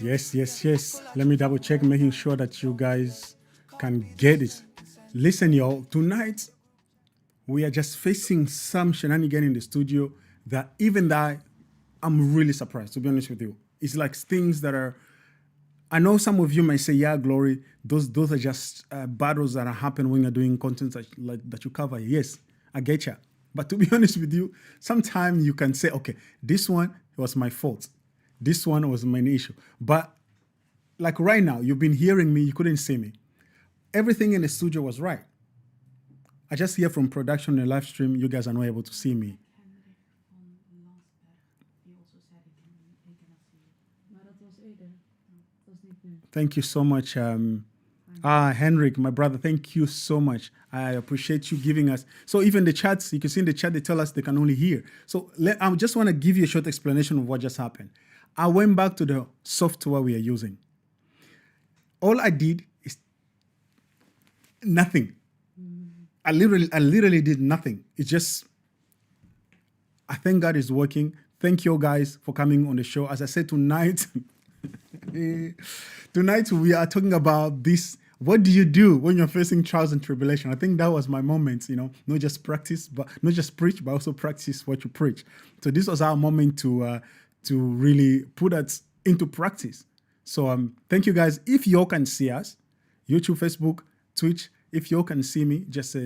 Yes. Let me double check, making sure that you guys can get it. Listen, y'all, tonight we are just facing some shenanigan in the studio that even I'm really surprised, to be honest with you. It's like things that are, I know some of you may say, yeah, Glory, those are just battles that are happening when you're doing content that you cover. Yes, I get you. But to be honest with you, sometimes you can say, okay, this one was my fault. This one was my issue. But like right now, you've been hearing me, you couldn't see me. Everything in the studio was right. I just hear from production and live stream, you guys are not able to see me. Thank you so much. Henrik, my brother, thank you so much. I appreciate you giving us. So even the chats, you can see in the chat, they tell us they can only hear. So I just want to give you a short explanation of what just happened. I went back to the software we are using. All I did is nothing. I literally did nothing. It's just, I thank God it's working. Thank you guys for coming on the show. As I said tonight, tonight we are talking about this. What do you do when you're facing trials and tribulation? I think that was my moment, not just practice, but not just preach, but also practice what you preach. So this was our moment to really put that into practice. So thank you guys. If you all can see us, YouTube, Facebook, Twitch, if you all can see me, just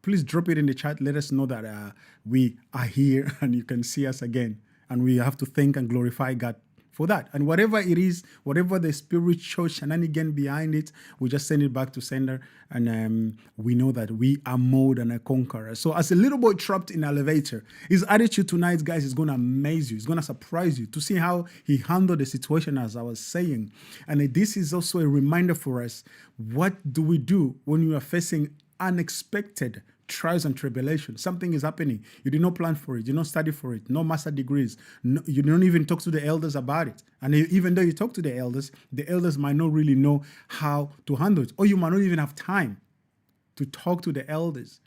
please drop it in the chat. Let us know that we are here and you can see us again. And we have to thank and glorify God for that. And whatever it is, whatever the spiritual shenanigan behind it, we just send it back to sender. And we know that we are more than a conqueror. So as a little boy trapped in an elevator, his attitude tonight, guys, is going to amaze you. It's going to surprise you to see how he handled the situation, as I was saying. And this is also a reminder for us. What do we do when we are facing unexpected trials and tribulations? Something is happening. You did not plan for it. You did not study for it. No master degrees. No, you don't even talk to the elders about it. And even though you talk to the elders might not really know how to handle it. Or you might not even have time to talk to the elders.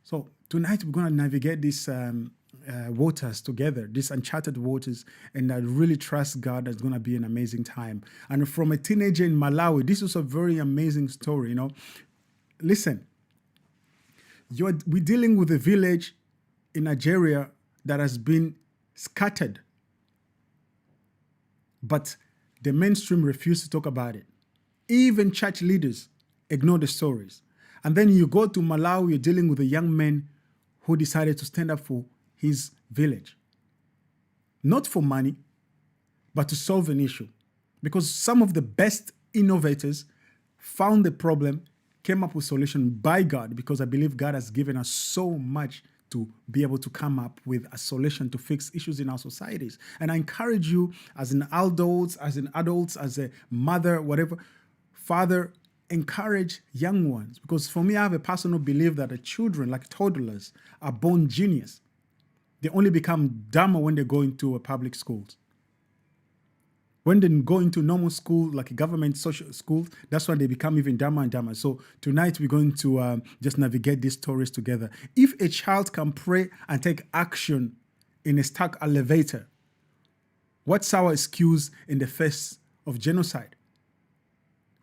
So tonight we're going to navigate these waters together, these uncharted waters. And I really trust God that's going to be an amazing time. And from a teenager in Malawi, this is a very amazing story, Listen. We're dealing with a village in Nigeria that has been scattered. But the mainstream refused to talk about it. Even church leaders ignore the stories. And then you go to Malawi, you're dealing with a young man who decided to stand up for his village. Not for money, but to solve an issue. Because some of the best innovators found the problem, came up with solution by God, because I believe God has given us so much to be able to come up with a solution to fix issues in our societies. And I encourage you as an adult, as a mother, whatever, father, encourage young ones. Because for me, I have a personal belief that the children, like toddlers, are born genius. They only become dumber when they go into a public schools. When they go into normal school, like a government social schools, that's when they become even dumber and dumber. So tonight we're going to just navigate these stories together. If a child can pray and take action in a stuck elevator, what's our excuse in the face of genocide?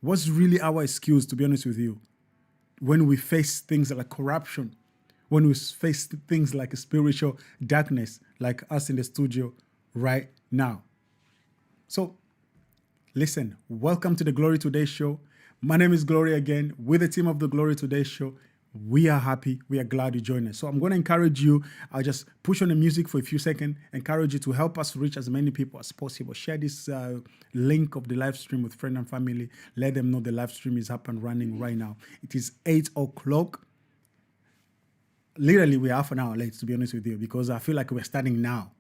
What's really our excuse, to be honest with you, when we face things like corruption, when we face things like spiritual darkness, like us in the studio right now? So, listen, welcome to the Glory Today Show. My name is Glory again. With the team of the Glory Today Show, we are happy. We are glad you joined us. So I'm going to encourage you. I'll just push on the music for a few seconds. Encourage you to help us reach as many people as possible. Share this link of the live stream with friends and family. Let them know the live stream is up and running right now. It is 8 o'clock. Literally, we're half an hour late, to be honest with you, because I feel like we're starting now.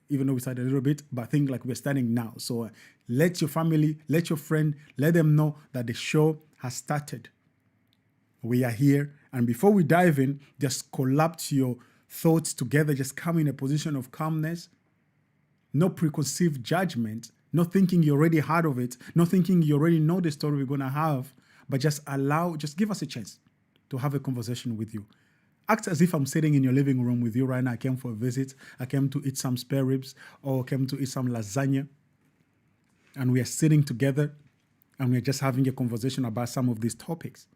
Even though we started a little bit, but I think like we're starting now. So let your family, let your friend, let them know that the show has started. We are here. And before we dive in, just collapse your thoughts together. Just come in a position of calmness. No preconceived judgment. Not thinking you already heard of it. Not thinking you already know the story we're going to have. But just give us a chance to have a conversation with you. Act as if I'm sitting in your living room with you right now. I came for a visit. I came to eat some spare ribs or came to eat some lasagna. And we are sitting together and we're just having a conversation about some of these topics.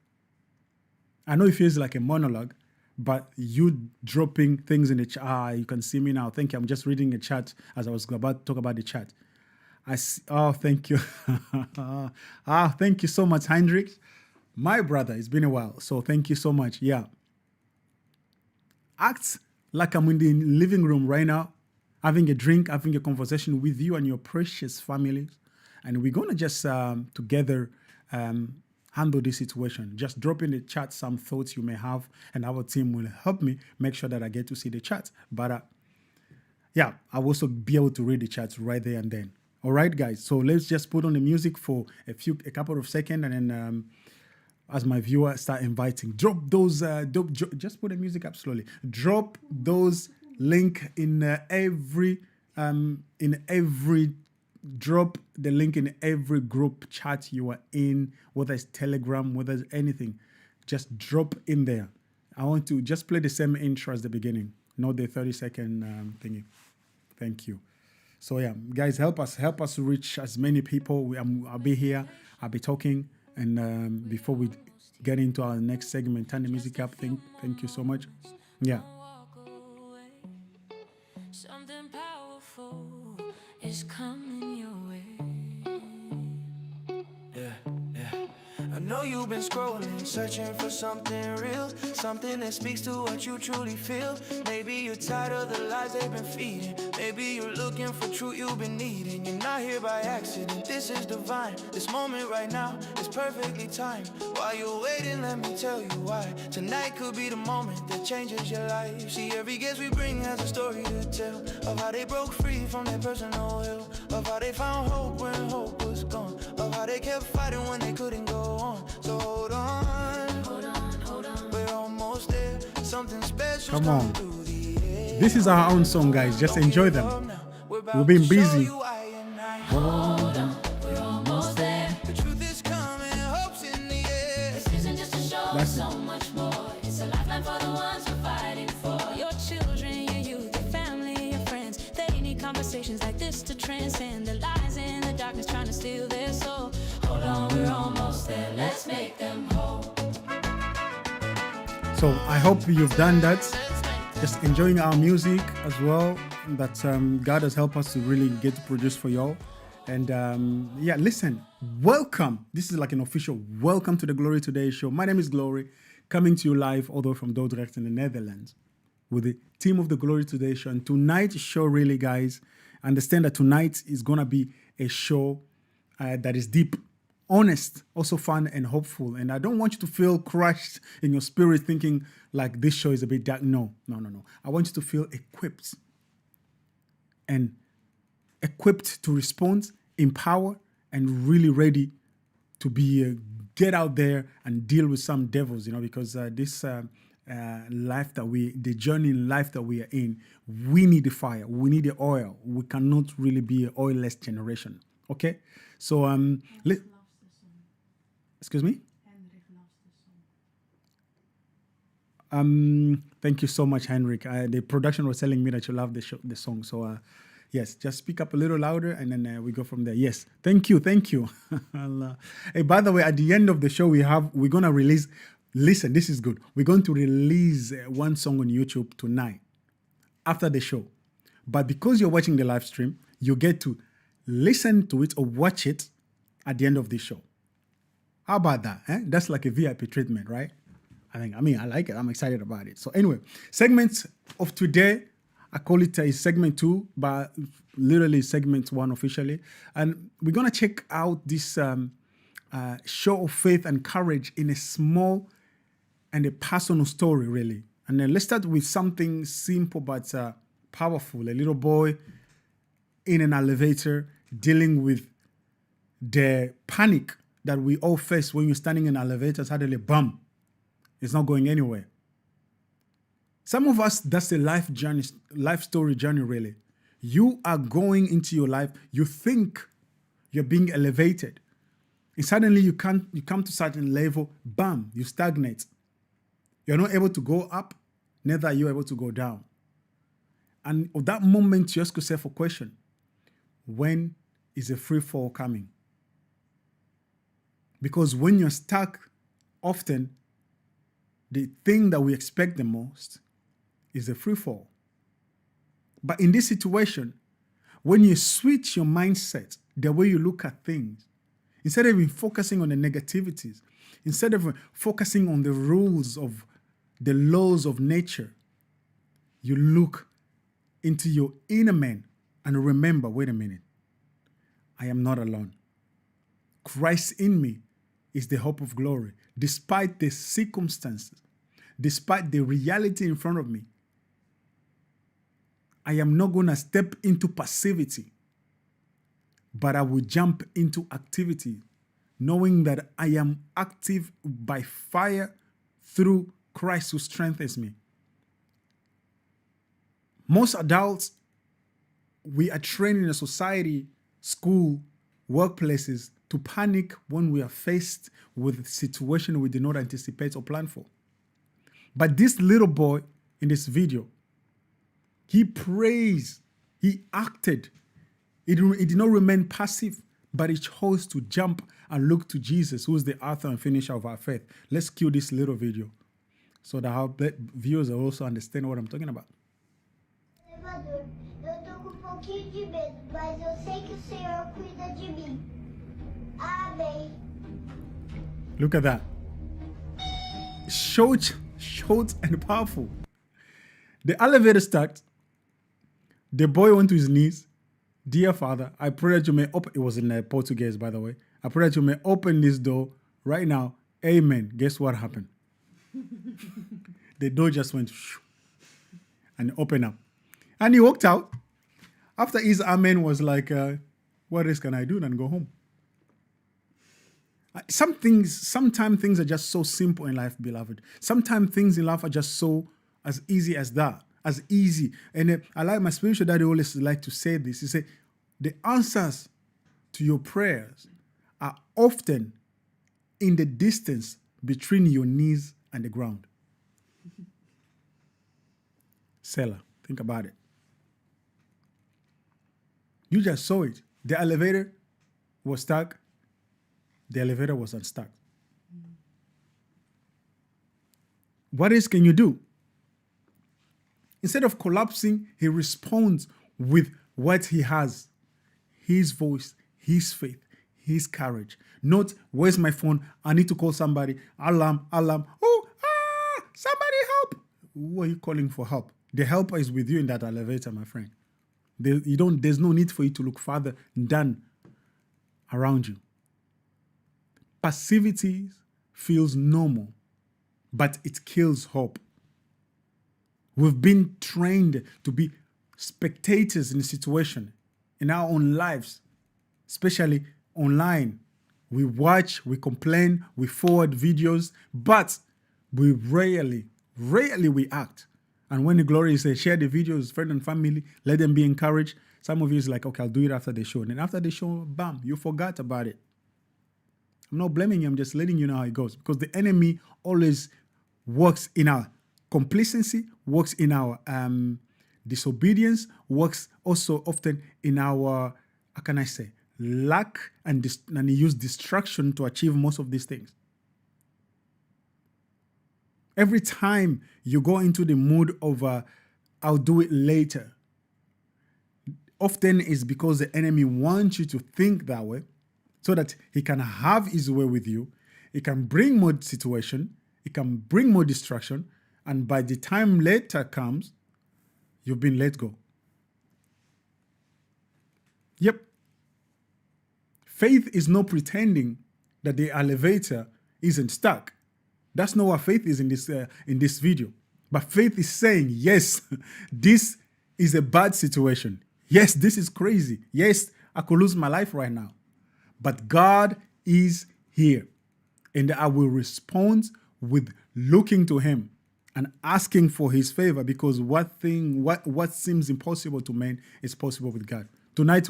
I know it feels like a monologue, but you dropping things in the chat, you can see me now. Thank you. I'm just reading a chat as I was about to talk about the chat. Thank you. Thank you so much, Heinrich. My brother, it's been a while. So thank you so much. Yeah. Act like I'm in the living room right now, having a drink, having a conversation with you and your precious families. And we're going to just together handle this situation. Just drop in the chat some thoughts you may have, and our team will help me make sure that I get to see the chat. But yeah, I'll also be able to read the chats right there and then. All right, guys. So let's just put on the music for a couple of seconds, and then as my viewer start inviting, drop those. Just put the music up slowly. Drop those link in every. Drop the link in every group chat you are in, whether it's Telegram, whether it's anything. Just drop in there. I want to just play the same intro as the beginning, not the 30-second thingy. Thank you. So yeah, guys, help us reach as many people. I'll be here. I'll be talking. And before we get into our next segment, turn the music up. Thank you so much. Yeah. Something powerful is coming your way. Yeah. I know you've been scrolling, searching for something real, something that speaks to what you truly feel. Maybe you're tired of the lies they've been feeding. Maybe you're looking for truth you've been needing. You're not here by accident, this is divine. This moment right now is perfectly timed. While you're waiting, let me tell you why. Tonight could be the moment that changes your life. See, every guest we bring has a story to tell, of how they broke free from their personal hell, of how they found hope when hope was gone, of how they kept fighting when they couldn't go on. So hold on, we're almost there. Something special. Come on. This is our own song, guys. Just enjoy them. We've been busy. Hold on, we're almost there. The truth is coming, hope's in the air. This isn't just a show, That's so much more. It's a lifeline for the ones we're fighting for. Your children, your youth, your family, your friends. They need conversations like this to transcend the lies in the darkness trying to steal their soul. Hold on, we're almost there. Let's make them whole. So I hope you've done that. Just enjoying our music as well. That God has helped us to really get to produce for y'all. And yeah, listen, welcome. This is like an official welcome to the Glory Today show. My name is Glory, coming to you live all the way from Dordrecht in the Netherlands with the team of the Glory Today show. And tonight's show, really, guys, understand that tonight is going to be a show that is deep, honest, also fun and hopeful. And I don't want you to feel crushed in your spirit thinking like this show is a bit dark. No. I want you to feel equipped and equipped to respond, empower, and really ready to be get out there and deal with some devils, because this life the journey in life that we are in, we need the fire, we need the oil. We cannot really be an oilless generation. Okay, so excuse me. Thank you so much, Henrik. The production was telling me that you love the song. So yes, just speak up a little louder and then we go from there. Yes, thank you. Hey, by the way, at the end of the show, we're gonna release. Listen, this is good. We're going to release one song on YouTube tonight after the show. But because you're watching the live stream, you get to listen to it or watch it at the end of the show. How about that? That's like a VIP treatment, right? I like it. I'm excited about it. So anyway, segments of today, I call it segment 2, but literally segment 1 officially. And we're going to check out this show of faith and courage in a small and a personal story, really. And then let's start with something simple but powerful. A little boy in an elevator dealing with the panic that we all face when you're standing in an elevator, suddenly, bam, it's not going anywhere. Some of us, that's a life story journey, really. You are going into your life, you think you're being elevated. And suddenly you come to certain level, bam, you stagnate. You're not able to go up, neither are you able to go down. And at that moment, you ask yourself a question. When is a free fall coming? Because when you're stuck, often the thing that we expect the most is a free fall. But in this situation, when you switch your mindset, the way you look at things, instead of focusing on the negativities, instead of focusing on the rules of the laws of nature, you look into your inner man and remember, wait a minute, I am not alone. Christ in me is the hope of glory. Despite the circumstances, despite the reality in front of me, I am not going to step into passivity, but I will jump into activity, knowing that I am active by fire through Christ who strengthens me. Most adults, we are trained in a society, school, workplaces to panic when we are faced with a situation we did not anticipate or plan for. But this little boy in this video, he prays, he acted. He did not remain passive, but he chose to jump and look to Jesus, who is the author and finisher of our faith. Let's cue this little video so that our viewers will also understand what I'm talking about. Eu tô com pouquinho de medo, mas eu sei que o Senhor cuida de mim. Amém. Look at that. Short and powerful. The elevator started. The boy went to his knees. Dear Father, I pray that you may open. It was in Portuguese, by the way. I pray that you may open this door right now. Amen. Guess what happened? The door just went and opened up. And he walked out. After his amen was like, what else can I do than go home? Sometimes things are just so simple in life, beloved. Sometimes things in life are just so as easy as that, as easy. And I like my spiritual daddy always like to say this. He said, the answers to your prayers are often in the distance between your knees and the ground. Selah, think about it. You just saw it. The elevator was stuck. The elevator was unstuck. What else can you do? Instead of collapsing, he responds with what he has. His voice, his faith, his courage. Not, where's my phone? I need to call somebody. Alarm. Oh, somebody help. Who are you calling for help? The helper is with you in that elevator, my friend. There's no need for you to look farther than around you. Passivity feels normal, but it kills hope. We've been trained to be spectators in a situation, in our own lives, especially online. We watch, we complain, we forward videos, but we rarely we act. And when the glory is share the videos, friends and family, let them be encouraged. Some of you is like, okay, I'll do it after the show. And then after the show, bam, you forgot about it. I'm not blaming you, I'm just letting you know how it goes. Because the enemy always works in our complacency, works in our disobedience, works also often in our, how can I say, lack, and he uses distraction to achieve most of these things. Every time you go into the mood of, I'll do it later, often it's because the enemy wants you to think that way so that he can have his way with you. It can bring more situation. It can bring more distraction. And by the time later comes, you've been let go. Yep. Faith is not pretending that the elevator isn't stuck. That's not what faith is in this video. But faith is saying, yes, this is a bad situation. Yes, this is crazy. Yes, I could lose my life right now. But God is here. And I will respond with looking to him and asking for his favor, because what seems impossible to man is possible with God. Tonight,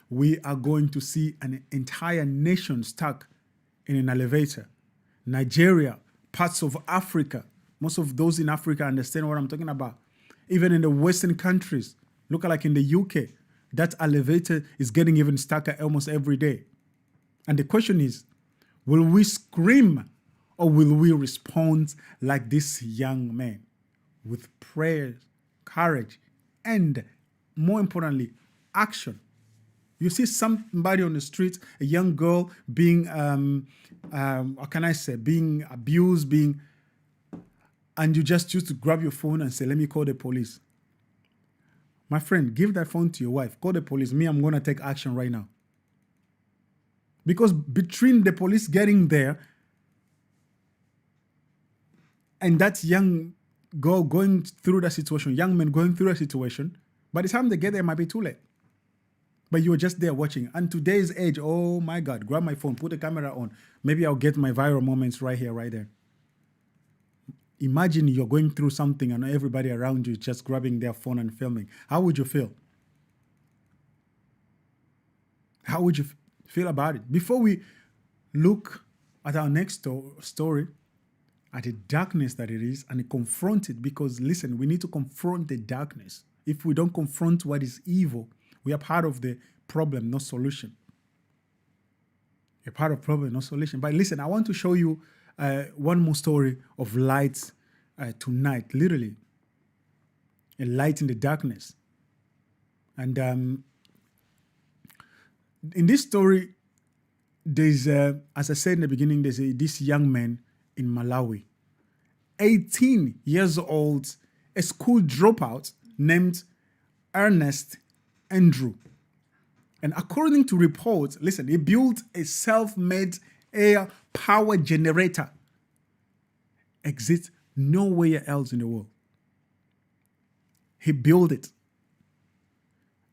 we are going to see an entire nation stuck in an elevator. Nigeria, parts of Africa, Most of those in Africa understand what I'm talking about. Even in the Western countries, look like in the UK, that elevator is getting even stucker almost every day. And the question is, will we scream or will we respond like this young man with prayer, courage, and more importantly, action? You see somebody on the street, a young girl being, what can I say, being abused, and you just choose to grab your phone and say, let me call the police. My friend, give that phone to your wife. Call the police. Me, I'm going to take action right now. Because between the police getting there and that young girl going through that situation, young man going through that situation, by the time they get there, it might be too late. But you were just there watching. And today's age, oh my God, grab my phone, put the camera on. Maybe I'll get my viral moments right here, right there. Imagine you're going through something and everybody around you is just grabbing their phone and filming. How would you feel? How would you feel about it? Before we look at our next story, at the darkness that it is, and confront it, because listen, we need to confront the darkness. If we don't confront what is evil, we are part of the problem, not solution. You're part of problem, not solution. But listen, I want to show you one more story of light tonight, literally. A light in the darkness. And in this story, there's, as I said in the beginning, there's this young man in Malawi, 18 years old, a school dropout named Ernest Andrew. And according to reports, listen, he built a self-made air power generator. Exists nowhere else in the world. He built it.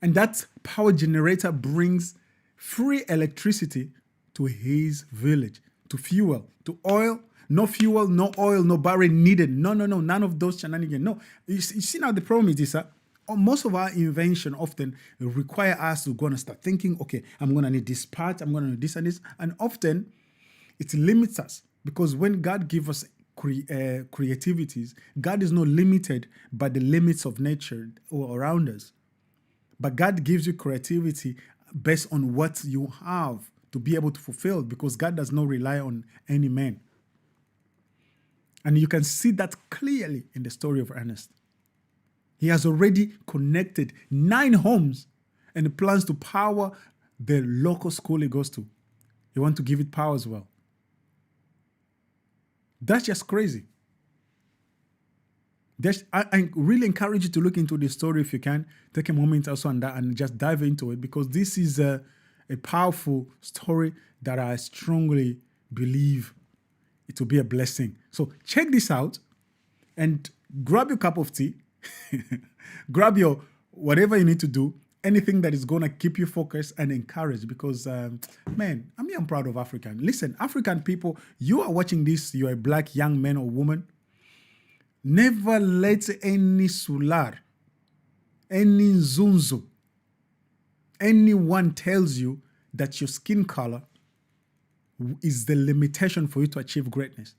And that power generator brings free electricity to his village, to fuel, to oil. No fuel, no oil, no barrel needed. No, none of those shenanigans. No, you see now the problem is this, most of our invention often require us to go and start thinking, okay, I'm going to need this part, I'm going to need this and this. And often it limits us because when God gives us creativities, God is not limited by the limits of nature or around us. But God gives you creativity based on what you have to be able to fulfill, because God does not rely on any man. And you can see that clearly in the story of Ernest. He has already connected 9 homes and plans to power the local school he goes to. He wants to give it power as well. That's just crazy. I really encourage you to look into this story if you can. Take a moment also on that and just dive into it, because this is a powerful story that I strongly believe it will be a blessing. So check this out and grab your cup of tea, grab your whatever you need to do, anything that is going to keep you focused and encouraged, because, man, I'm proud of African. Listen, African people, you are watching this, you're a black young man or woman. Never let any Sular, any Zunzu, anyone tells you that your skin color is the limitation for you to achieve greatness.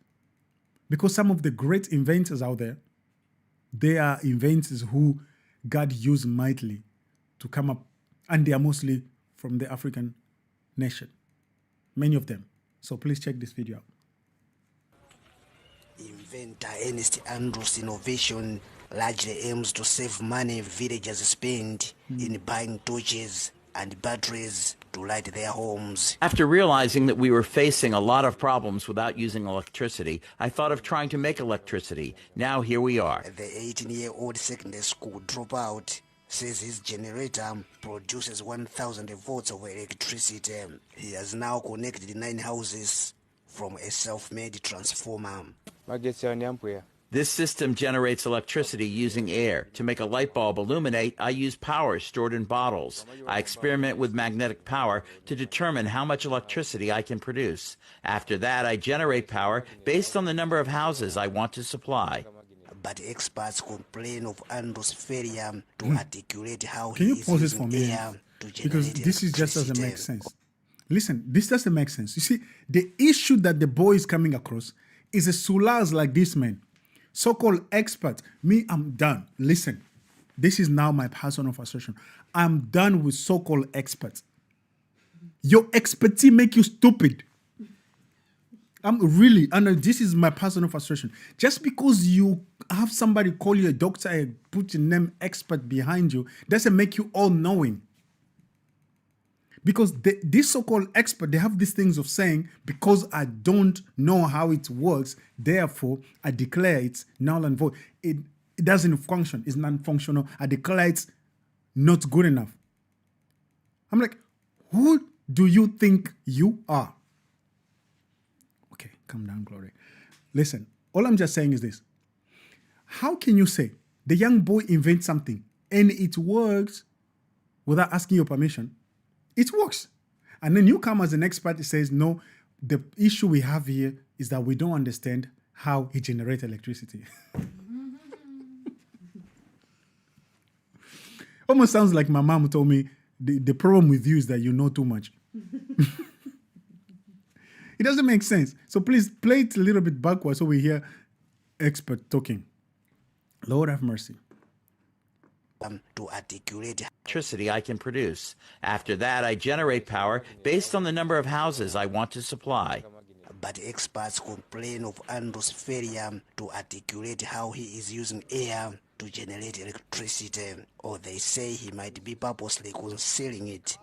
Because some of the great inventors out there, they are inventors who God used mightily to come up, and they are mostly from the African nation, many of them. So please check this video out. Inventor Ernest Andrew's innovation largely aims to save money villagers spend in buying torches and batteries to light their homes. After realizing that we were facing a lot of problems without using electricity, I thought of trying to make electricity. Now here we are. The 18-year-old secondary school dropout says his generator produces 1,000 volts of electricity. He has now connected 9 houses from a self-made transformer. This system generates electricity using air. To make a light bulb illuminate, I use power stored in bottles. I experiment with magnetic power to determine how much electricity I can produce. After that, I generate power based on the number of houses I want to supply. But experts complain of Andrew's failure to articulate how Can he you is pause this for using me? air to generate Because this is just doesn't make electricity. sense. Listen, this doesn't make sense. You see, the issue that the boy is coming across is a Sulars like this man So-called experts. Me, I'm done. Listen, this is now my personal frustration. I'm done with so-called experts. Your expertise make you stupid. I'm really, and this is my personal frustration. Just because you have somebody call you a doctor and put your name expert behind you, doesn't make you all-knowing. Because this so-called expert, they have these things of saying, because I don't know how it works, therefore I declare it's null and void. It doesn't function. It's non-functional. I declare it's not good enough. I'm like, who do you think you are? Okay, calm down, Glory. Listen, all I'm just saying is this. How can you say the young boy invents something and it works without asking your permission? It works. And then you come as an expert that says, no, the issue we have here is that we don't understand how he generates electricity. Almost sounds like my mom told me, the problem with you is that you know too much. It doesn't make sense. So please play it a little bit backwards so we hear expert talking. Lord have mercy. To articulate Electricity I can produce. After that, I generate power based on the number of houses I want to supply. but experts complain of Andrew's failure to articulate how he is using air to generate electricity, or they say he might be purposely concealing it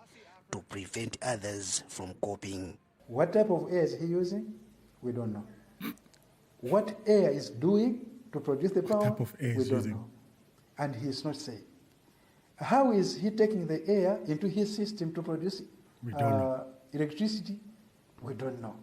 to prevent others from copying. What type of air is he using? We don't know. What air is doing to produce the power? type of air we is don't using? know. And he is not saying. How is he taking the air into his system to produce We don't know. electricity? We don't know.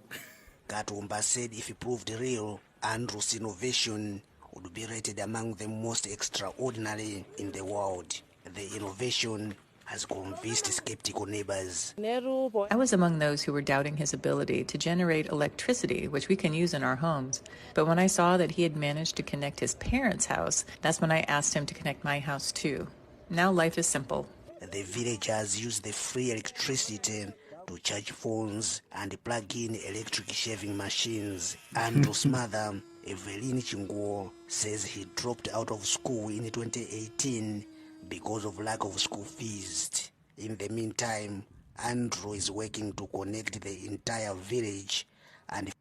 Katumba said if he proved real, Andrew's innovation would be rated among the most extraordinary in the world. The innovation has convinced skeptical neighbors. I was among those who were doubting his ability to generate electricity, which we can use in our homes. But when I saw that he had managed to connect his parents' house, that's when I asked him to connect my house too. Now life is simple. The villagers use the free electricity to charge phones and plug in electric shaving machines. Andrew's mother, Evelyn Chinguo, says he dropped out of school in 2018 because of lack of school fees. In the meantime, Andrew is working to connect the entire village, and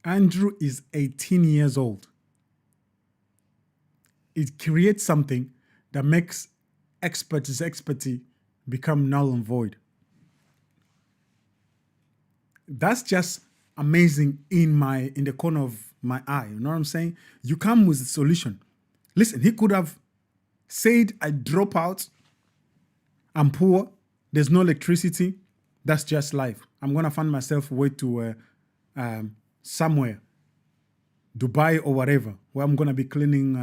Andrew is 18 years old. It creates something that makes expertise become null and void. That's just amazing in the corner of my eye. You know what I'm saying? You come with a solution. Listen, he could have said, I drop out, I'm poor, there's no electricity, that's just life. I'm going to find myself way to somewhere, Dubai or whatever, where I'm going to be cleaning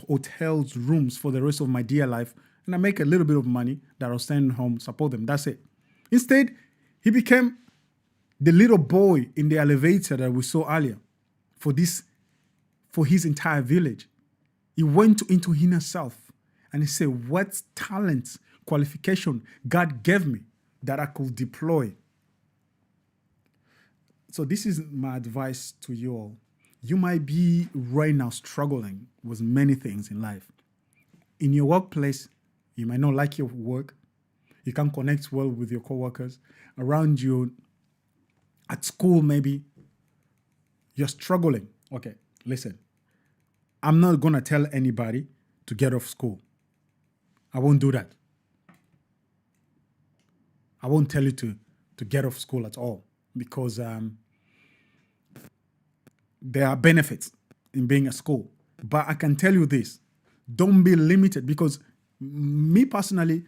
hotels rooms for the rest of my dear life, and I make a little bit of money that I'll send home, support them. That's it. Instead, he became the little boy in the elevator that we saw earlier for his entire village. He went into inner self and he said, what talents, qualification God gave me that I could deploy. So this is my advice to you all. You might be right now struggling with many things in life. In your workplace, you might not like your work. You can't connect well with your coworkers. Around you, at school maybe, you're struggling. Okay, listen. I'm not going to tell anybody to get off school. I won't do that. I won't tell you to get off school at all, because there are benefits in being at school. But I can tell you this, don't be limited, because me personally,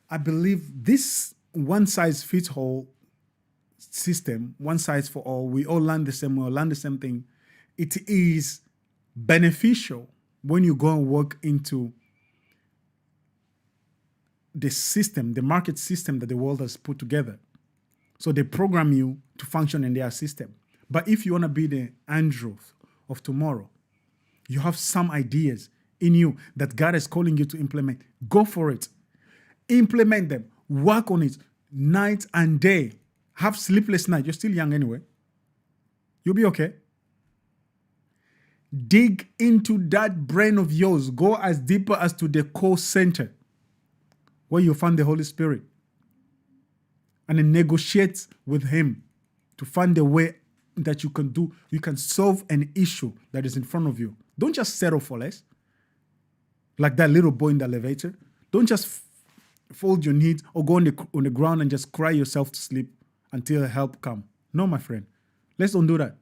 I believe this one-size-fits-all system, one size for all, we all learn the same, we all learn the same thing. It is beneficial when you go and work into the system, the market system that the world has put together. So they program you to function in their system. But if you want to be the Andrew of tomorrow, you have some ideas in you that God is calling you to implement. Go for it. Implement them. Work on it night and day. Have sleepless nights. You're still young anyway. You'll be okay. Dig into that brain of yours. Go as deeper as to the core center where you find the Holy Spirit. And then negotiate with him to find a way that you can solve an issue that is in front of you. Don't just settle for less. Like that little boy in the elevator. Don't just fold your knees or go on the ground and just cry yourself to sleep until help come. No, my friend. Let's don't do that.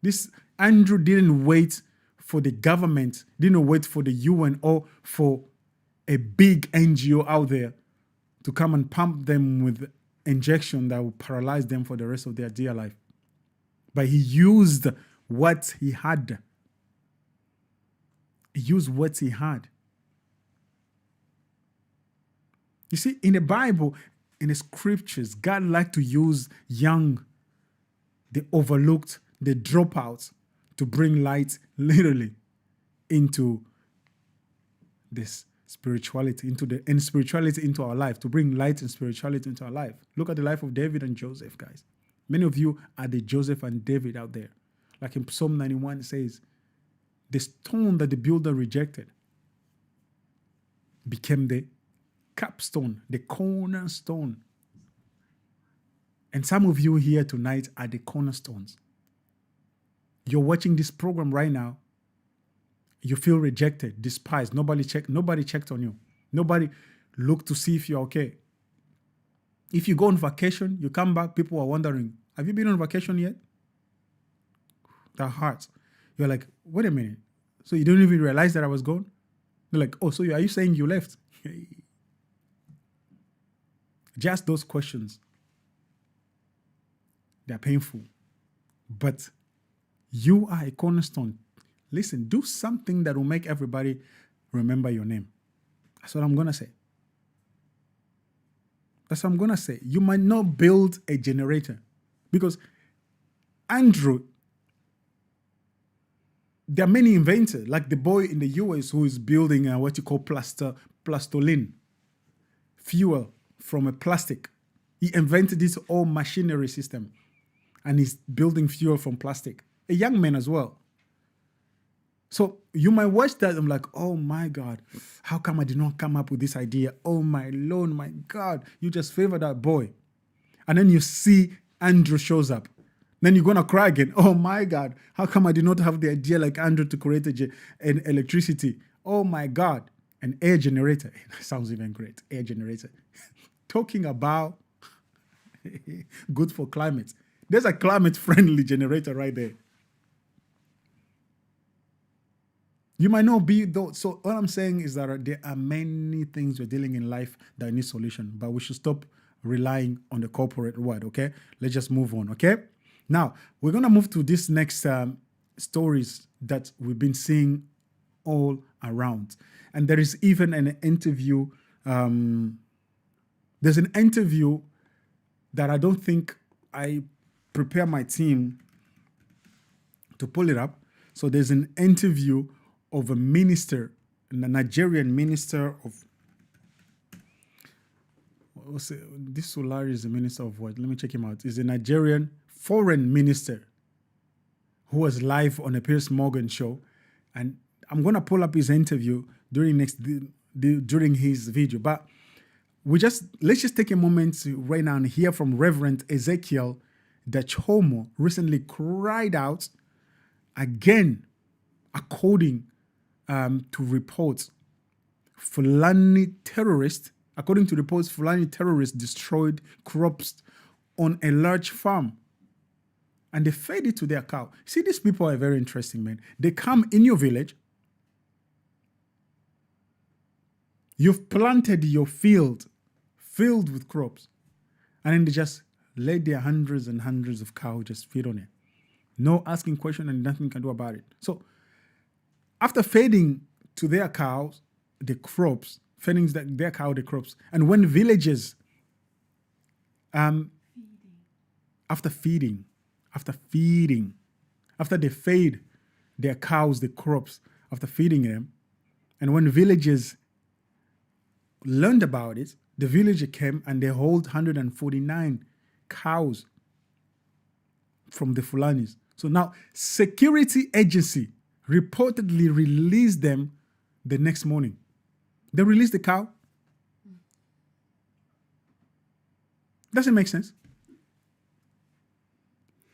This Andrew didn't wait for the government, didn't wait for the UN or for a big NGO out there to come and pump them with injection that will paralyze them for the rest of their dear life. But he used what he had. He used what he had. You see, in the Bible, in the scriptures, God liked to use young, the overlooked, the dropouts to bring light literally into this spirituality, and spirituality into our life, to bring light and spirituality into our life. Look at the life of David and Joseph, guys. Many of you are the Joseph and David out there. Like in Psalm 91 it says, the stone that the builder rejected became the capstone, the cornerstone. And some of you here tonight are the cornerstones. You're watching this program right now. You feel rejected, despised. Nobody checked on you. Nobody looked to see if you're okay. If you go on vacation, you come back, people are wondering, have you been on vacation yet? That hurts. You're like, wait a minute. So you don't even realize that I was gone? They're like, oh, so are you saying you left? Just those questions. They're painful. But you are a cornerstone. Listen, do something that will make everybody remember your name. That's what I'm going to say. That's what I'm going to say. You might not build a generator because Andrew, there are many inventors, like the boy in the US who is building what you call plastoline, fuel from a plastic. He invented this whole machinery system and he's building fuel from plastic. A young man as well. So you might watch that and I'm like, oh my God, how come I did not come up with this idea? Oh my Lord, my God, you just favor that boy. And then you see Andrew shows up. Then you're going to cry again. Oh my God, how come I did not have the idea like Andrew to create an electricity? Oh my God, an air generator. Sounds even great, air generator. Talking about good for climate. There's a climate-friendly generator right there. You might not be though. So all I'm saying is that there are many things we're dealing in life that need solution, but we should stop relying on the corporate word, okay? Let's just move on, okay? Now, we're going to move to this next stories that we've been seeing all around. And there is even an interview. There's an interview that I don't think I prepare my team to pull it up. So there's an interview of a minister, a Nigerian minister of, this Solari is the minister of what? Let me check him out. He's a Nigerian foreign minister who was live on a Piers Morgan show. And I'm going to pull up his interview during his video. But let's just take a moment right now and hear from Reverend Ezekiel that Chomo recently cried out again, according to reports, Fulani terrorists destroyed crops on a large farm and they fed it to their cow. See, these people are very interesting, man. They come in your village. You've planted your field filled with crops, and then they just let their hundreds and hundreds of cows just feed on it. No asking question and nothing can do about it. So after feeding to their cows the crops, feeding their cow the crops, and when villages, after they feed their cows the crops, after feeding them, and when villagers learned about it, the villager came and they hold 149 cows from the Fulanis. So now, security agency reportedly released them the next morning. They released the cow. Doesn't make sense.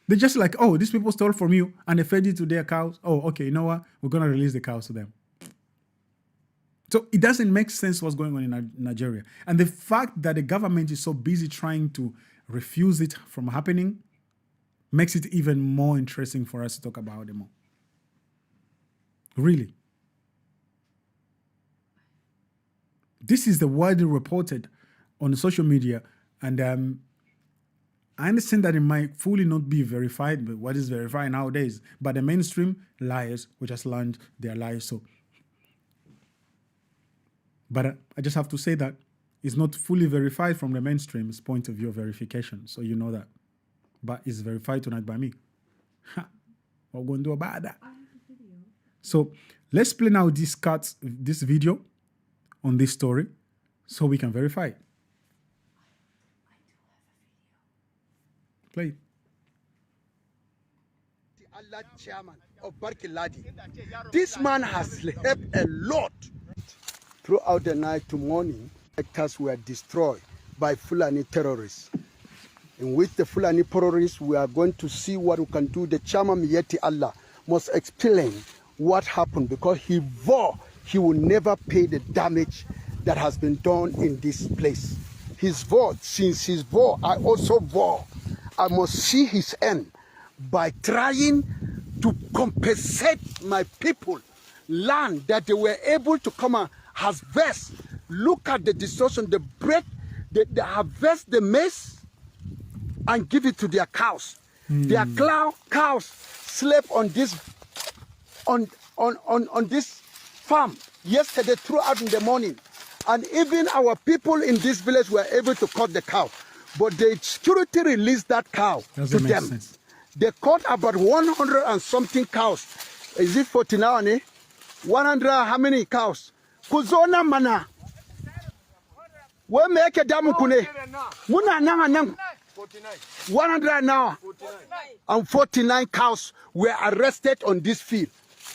They're just like, oh, these people stole from you and they fed it to their cows. Oh, okay, you know what? We're going to release the cows to them. So it doesn't make sense what's going on in Nigeria. And the fact that the government is so busy trying to refuse it from happening makes it even more interesting for us to talk about them more. Really. This is the widely reported on social media. And I understand that it might fully not be verified, but what is verified nowadays? But the mainstream liars will just learn their lies. So, but I just have to say that it's not fully verified from the mainstream's point of view of verification. So you know that. But it's verified tonight by me. What we're going to do about that? So let's play now this video on this story so we can verify it. Play. Allah chairman of Barkiladi. This man has helped a lot. Throughout the night to morning, sectors were destroyed by Fulani terrorists. In which the Fulani terrorists, we are going to see what we can do. The chairman Yeti Allah must explain what happened because he vowed he will never pay the damage that has been done in this place. His vow, since his vow, I also vow I must see his end by trying to compensate my people land that they were able to come and harvest. Look at the destruction, they break, they harvest the maize and give it to their cows. Their cows slept on this farm yesterday throughout in the morning. And even our people in this village were able to cut the cow. But the security released that cow to them. Sense. They caught about 100 and something cows. Is it 40 now, eh? 100, how many cows? Kuzona mana. We make a damu kune. Muna nanga nang. 100 now. And 49 cows were arrested on this field.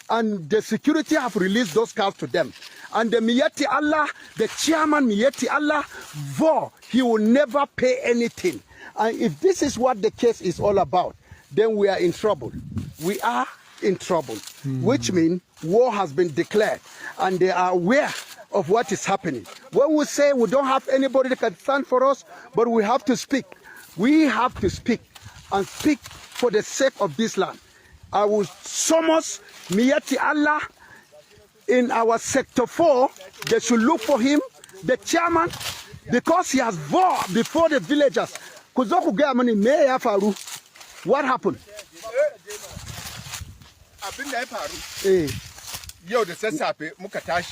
And the security have released those cows to them. And the Miyati Allah, the chairman Miyati Allah, vowed he will never pay anything. And if this is what the case is all about, then we are in trouble. We are in trouble, which means war has been declared. And they are aware of what is happening. When we say we don't have anybody that can stand for us, but we have to speak. We have to speak and speak for the sake of this land. I will summons Miyati Allah in our sector 4. They should look for him, the chairman, because he has vowed before the villagers. What happened?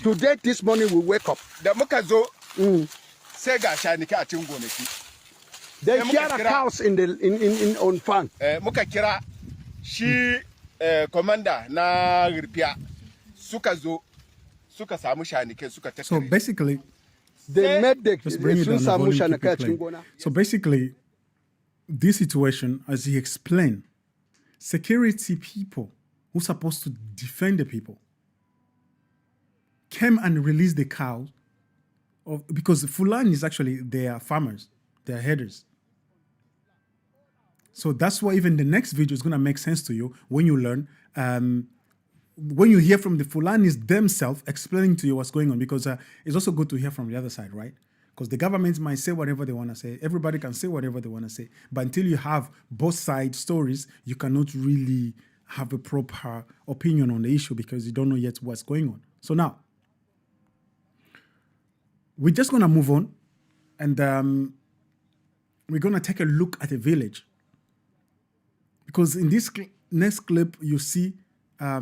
Today, this morning, we wake up. They hear the cows on farm. Shi commander na Ripia suka samu shanike suka take. So basically, they made the So basically, this situation, as he explained, security people who are supposed to defend the people came and released the cows because Fulani is actually they are farmers, they are herders. So that's why even the next video is going to make sense to you when you learn, when you hear from the Fulanis themselves explaining to you what's going on, because it's also good to hear from the other side, right? Because the government might say whatever they want to say. Everybody can say whatever they want to say. But until you have both side stories, you cannot really have a proper opinion on the issue because you don't know yet what's going on. So now, we're just going to move on and we're going to take a look at a village. Because in this next clip, you see a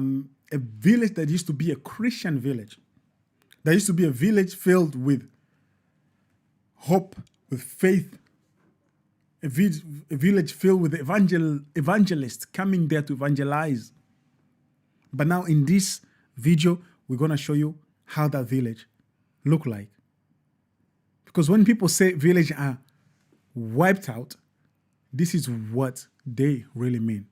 village that used to be a Christian village. There used to be a village filled with hope, with faith, a village filled with evangelists coming there to evangelize. But now in this video, we're going to show you how that village looked like. Because when people say village are wiped out, this is what they really mean.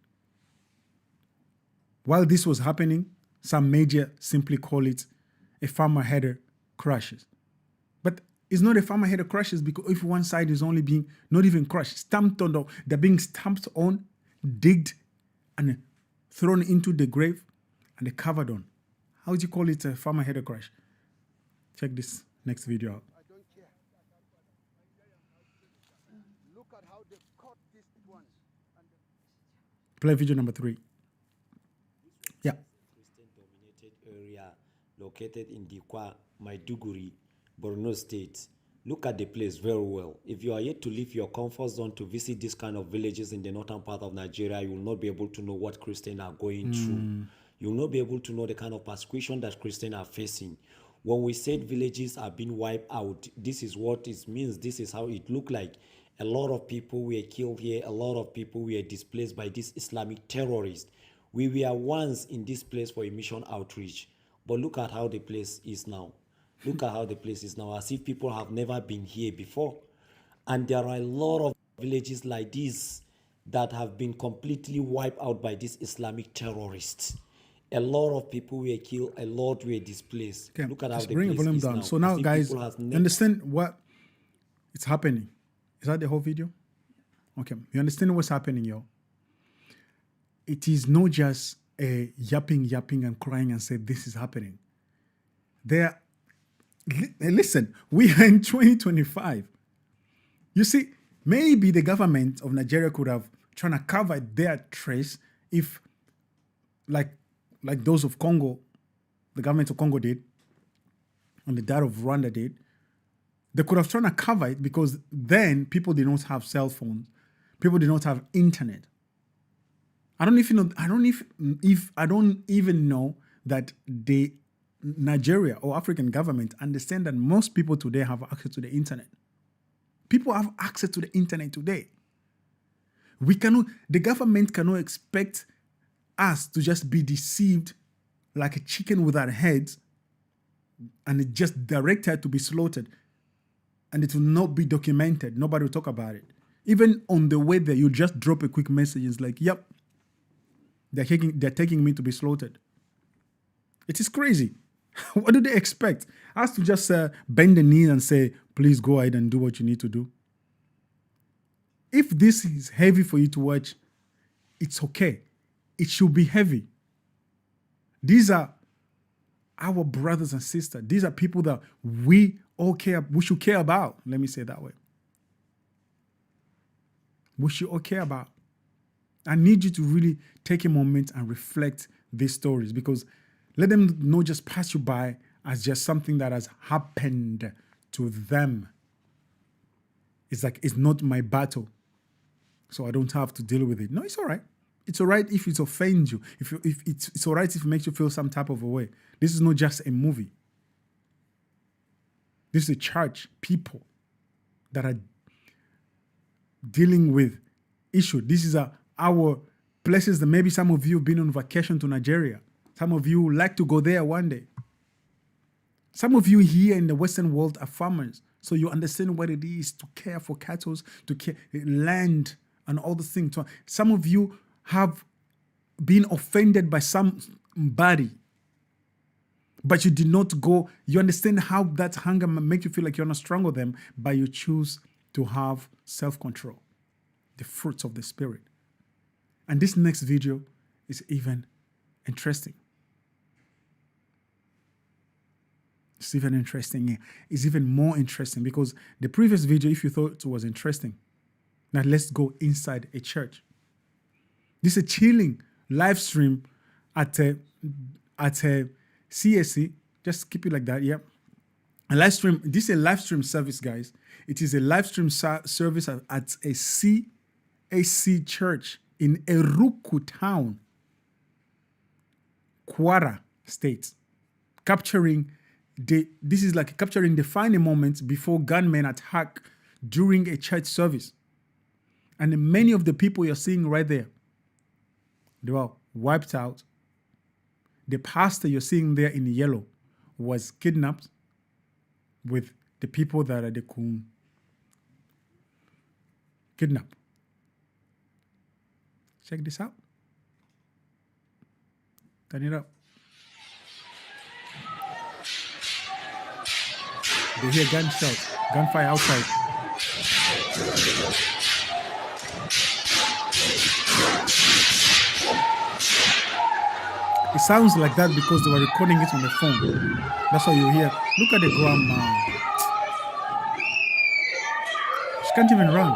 While this was happening, some media simply call it a farmer header crashes. But it's not a farmer header crashes because if one side is only being, not even crushed, stamped on, they're being stamped on, digged, and thrown into the grave, and they're covered on. How would you call it a farmer header crash? Check this next video out. I don't care. Look at how they caught these ones. Play video number 3. Yeah. Christian-dominated area located in Dikwa, Maiduguri, Borno State. Look at the place very well. If you are yet to leave your comfort zone to visit these kind of villages in the northern part of Nigeria, you will not be able to know what Christians are going through. You will not be able to know the kind of persecution that Christians are facing. When we said villages are being wiped out, this is what it means. This is how it looked like. A lot of people were killed here. A lot of people were displaced by these Islamic terrorists. We were once in this place for a mission outreach. But look at how the place is now. Look at how the place is now, as if people have never been here before. And there are a lot of villages like this that have been completely wiped out by these Islamic terrorists. A lot of people were killed, a lot were displaced. Okay, look at how just the bring the place volume is down. now. So now, As if guys, people have never- understand what is happening. Is that the whole video? Okay, you understand what's happening, yo? It is not just a yapping and crying and say this is happening. Listen, we are in 2025. You see, maybe the government of Nigeria could have tried to cover their trace if, like those of Congo, the government of Congo did, and the that of Rwanda did. They could have tried to cover it because then people did not have cell phones, people did not have internet. I don't even know that the Nigeria or African government understand that most people today have access to the internet. People have access to the internet today. The government cannot expect us to just be deceived like a chicken without heads and it just directed to be slaughtered and it will not be documented. Nobody will talk about it. Even on the way there, you just drop a quick message. It's like, yep, they're taking me to be slaughtered. It is crazy. What do they expect? Us to just bend the knee and say, please go ahead and do what you need to do. If this is heavy for you to watch, it's okay. It should be heavy. These are our brothers and sisters. These are people that we should care about. Let me say it that way. We should all care about. I need you to really take a moment and reflect these stories because let them not just pass you by as just something that has happened to them. It's like, it's not my battle, so I don't have to deal with it. No, it's all right. It's all right if it offends you. If it's all right if it makes you feel some type of a way. This is not just a movie. This is a church, people that are dealing with issue. This is our places that maybe some of you have been on vacation to Nigeria. Some of you would like to go there one day. Some of you here in the Western world are farmers, so you understand what it is to care for cattle, to care land and all the things. Some of you have been offended by somebody, but you did not go. You understand how that anger makes you feel like you're not strong with them, but you choose to have self-control, the fruits of the Spirit. And this next video is even interesting. It's even interesting. It's even more interesting because the previous video, if you thought it was interesting, now let's go inside a church. This is a chilling live stream at a CSC. Just keep it like that. Yep. A live stream. This is a live stream service, guys. It is a live stream service at a CAC church in Eruku town, Kwara State, capturing the final moments before gunmen attack during a church service. And many of the people you're seeing right there, they were wiped out. The pastor you're seeing there in yellow was kidnapped with the people that are the kidnapped. Check this out. Turn it up. They hear gunfire outside. It sounds like that because they were recording it on the phone. That's why you hear. Look at the grandma. She can't even run.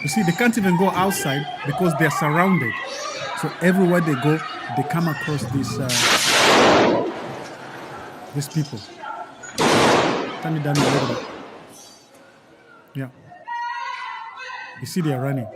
You see, they can't even go outside because they're surrounded. So everywhere they go, they come across these people. Turn it down a little bit. Yeah. You see, they are running.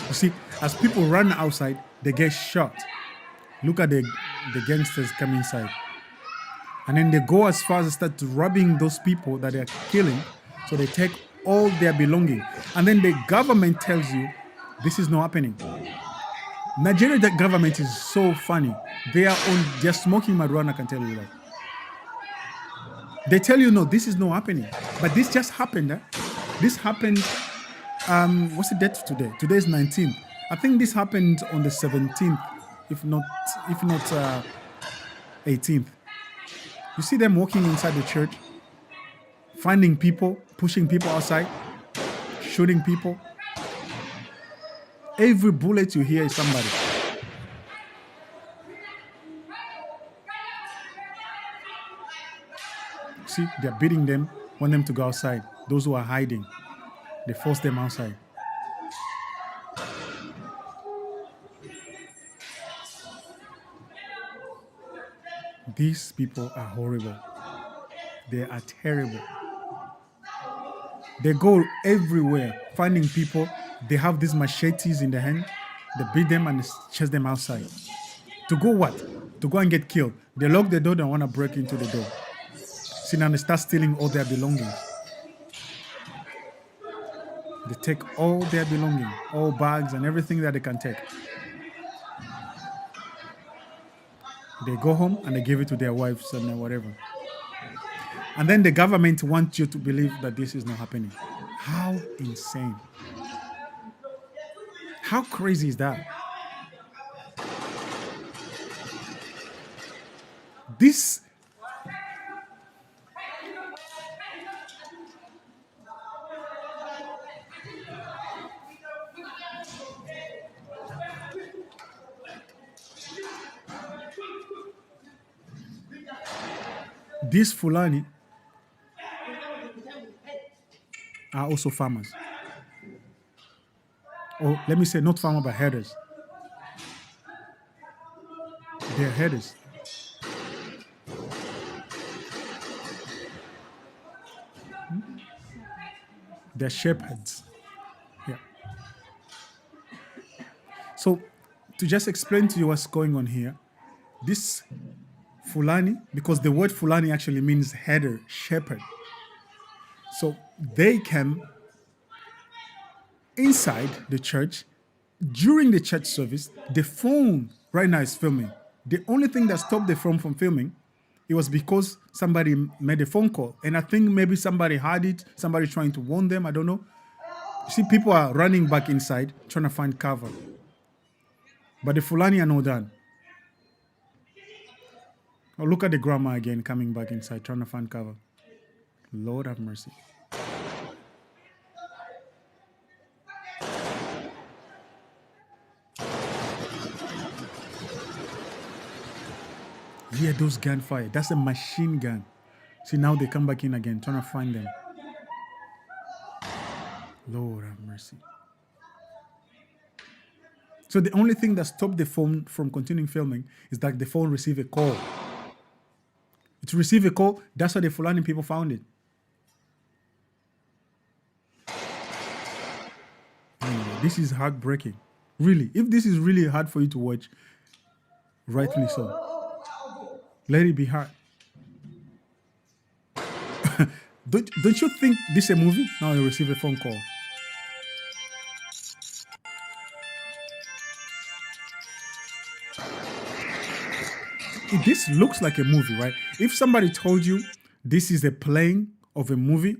You see, as people run outside, they get shot. Look at the gangsters come inside. And then they go as far as start robbing those people that they're killing. So they take all their belongings. And then the government tells you, this is not happening. Nigerian government is so funny. They're smoking marijuana, I can tell you that. They tell you, no, this is not happening. But this just happened. This happened, what's the date today? Today is 19th. I think this happened on the 17th, if not 18th. You see them walking inside the church, finding people, pushing people outside, shooting people. Every bullet you hear is somebody. See, they're beating them, want them to go outside. Those who are hiding, they force them outside. These people are horrible. They are terrible. They go everywhere, finding people. They have these machetes in their hand. They beat them and chase them outside. To go what? To go and get killed. They lock the door, they want to break into the door. See, now they start stealing all their belongings. They take all their belongings, all bags and everything that they can take. They go home and they give it to their wives and whatever. And then the government wants you to believe that this is not happening. How insane. How crazy is that? This these Fulani are also farmers. Or let me say not farmers, but herders. They're herders. They're shepherds. Yeah. So to just explain to you what's going on here, this Fulani, because the word Fulani actually means herder, shepherd. So they came inside the church during the church service. The phone right now is filming. The only thing that stopped the phone from filming, it was because somebody made a phone call. And I think maybe somebody had it, somebody trying to warn them, I don't know. You see, people are running back inside, trying to find cover. But the Fulani are not done. Oh, look at the grandma again coming back inside, trying to find cover. Lord have mercy. Yeah, those gunfire. That's a machine gun. See, now they come back in again, trying to find them. Lord have mercy. So the only thing that stopped the phone from continuing filming is that the phone received a call. To receive a call, that's how the Fulani people found it. Anyway, this is heartbreaking. Really, if this is really hard for you to watch, rightly so. Let it be hard. Don't you think this is a movie? Now you receive a phone call. this looks like a movie, right? If somebody told you this is a playing of a movie,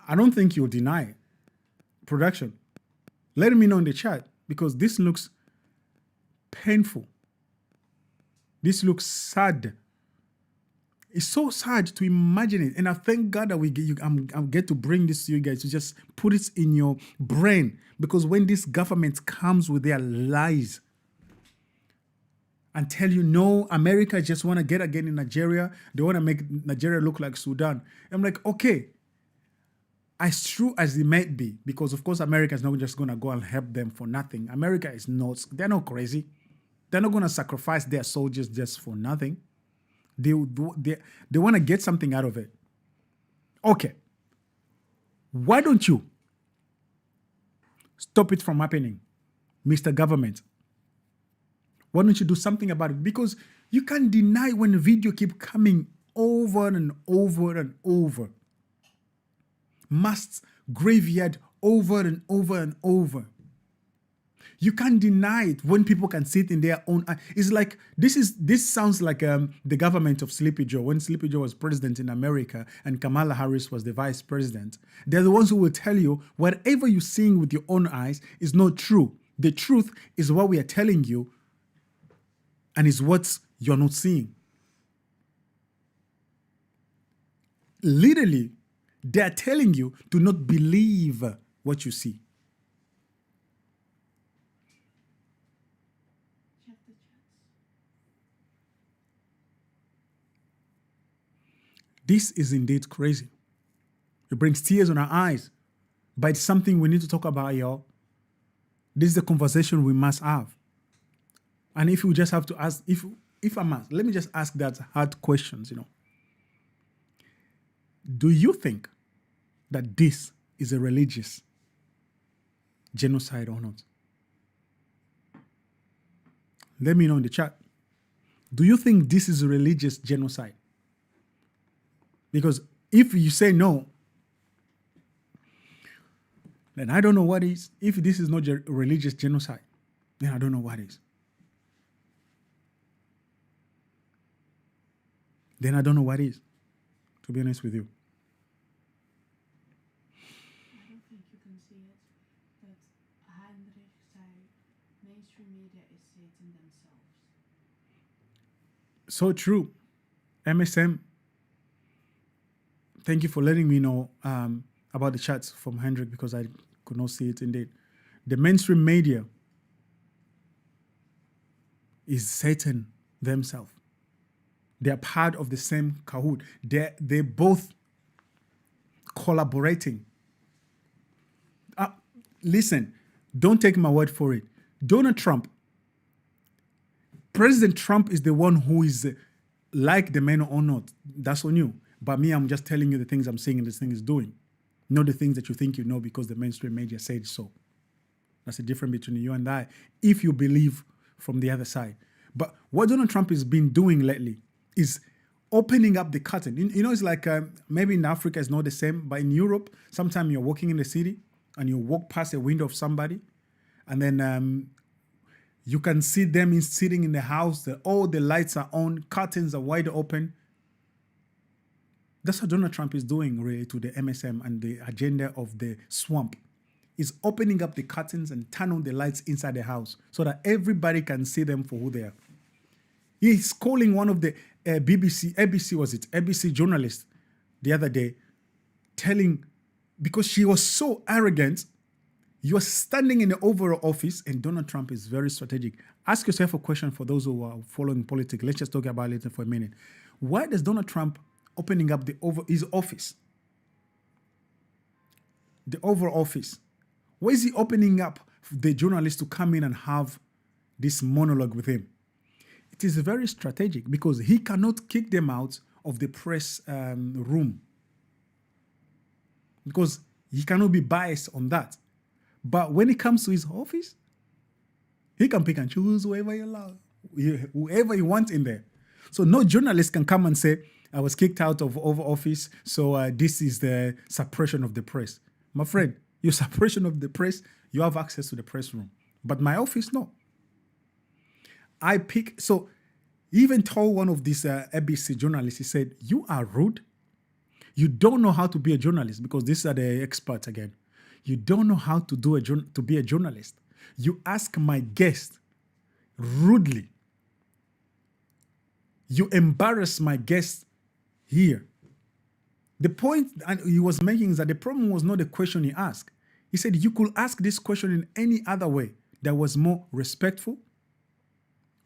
I don't think you'll deny it. Production, let me know in the chat, because this looks painful. This looks sad. It's so sad to imagine it. And I thank God that I get to bring this to you guys, to just put it in your brain. Because when this government comes with their lies and tell you, no, America just want to get again in Nigeria. They want to make Nigeria look like Sudan. I'm like, okay, as true as it might be, because of course America is not just going to go and help them for nothing. America is not, they're not crazy. They're not going to sacrifice their soldiers just for nothing. They want to get something out of it. Okay. Why don't you stop it from happening, Mr. Government? Why don't you do something about it? Because you can't deny when the video keep coming over and over and over. Mass graveyard over and over and over. You can't deny it when people can see it in their own eye. It's like, this sounds like the government of Sleepy Joe. When Sleepy Joe was president in America and Kamala Harris was the vice president, they're the ones who will tell you whatever you're seeing with your own eyes is not true. The truth is what we are telling you, and is what you're not seeing. Literally, they're telling you to not believe what you see. This is indeed crazy. It brings tears on our eyes, but it's something we need to talk about, y'all. This is a conversation we must have. And if we just have to ask, if I must, let me just ask that hard questions, Do you think that this is a religious genocide or not? Let me know in the chat. Do you think this is a religious genocide? Because if you say no, then I don't know what is. If this is not a religious genocide, then I don't know what is. Then I don't know what is, to be honest with you. I don't think you can see it, but Heinrich said mainstream media is Satan themselves. So true. MSM, thank you for letting me know about the chats from Hendrik, because I could not see it indeed. The mainstream media is Satan themselves. They're part of the same cahoot. They're both collaborating. Listen, don't take my word for it. Donald Trump, President Trump is the one who is like the man or not. That's on you. But me, I'm just telling you the things I'm seeing and this thing is doing. Not the things that you think you know because the mainstream media said so. That's the difference between you and I, if you believe from the other side. But what Donald Trump has been doing lately is opening up the curtain. It's like maybe in Africa it's not the same, but in Europe, sometimes you're walking in the city and you walk past a window of somebody, and then you can see them sitting in the house. All the lights are on, curtains are wide open. That's what Donald Trump is doing really to the MSM and the agenda of the swamp. Is opening up the curtains and turn on the lights inside the house so that everybody can see them for who they are. He's calling one of the ABC journalist the other day, because she was so arrogant. You're standing in the Oval Office, and Donald Trump is very strategic. Ask yourself a question for those who are following politics. Let's just talk about it for a minute. Why does Donald Trump opening up his office? The Oval Office. Why is he opening up the journalists to come in and have this monologue with him? It is very strategic because he cannot kick them out of the press room because he cannot be biased on that. But when it comes to his office, he can pick and choose whoever he wants in there. So no journalist can come and say, I was kicked out of Oval Office, so this is the suppression of the press. My friend, your suppression of the press, you have access to the press room. But my office, no. So He even told one of these ABC journalists, he said, "You are rude. You don't know how to be a journalist," because these are the experts again. "You don't know how to be a journalist. You ask my guest rudely. You embarrass my guest here." The point he was making is that the problem was not the question he asked. He said you could ask this question in any other way that was more respectful,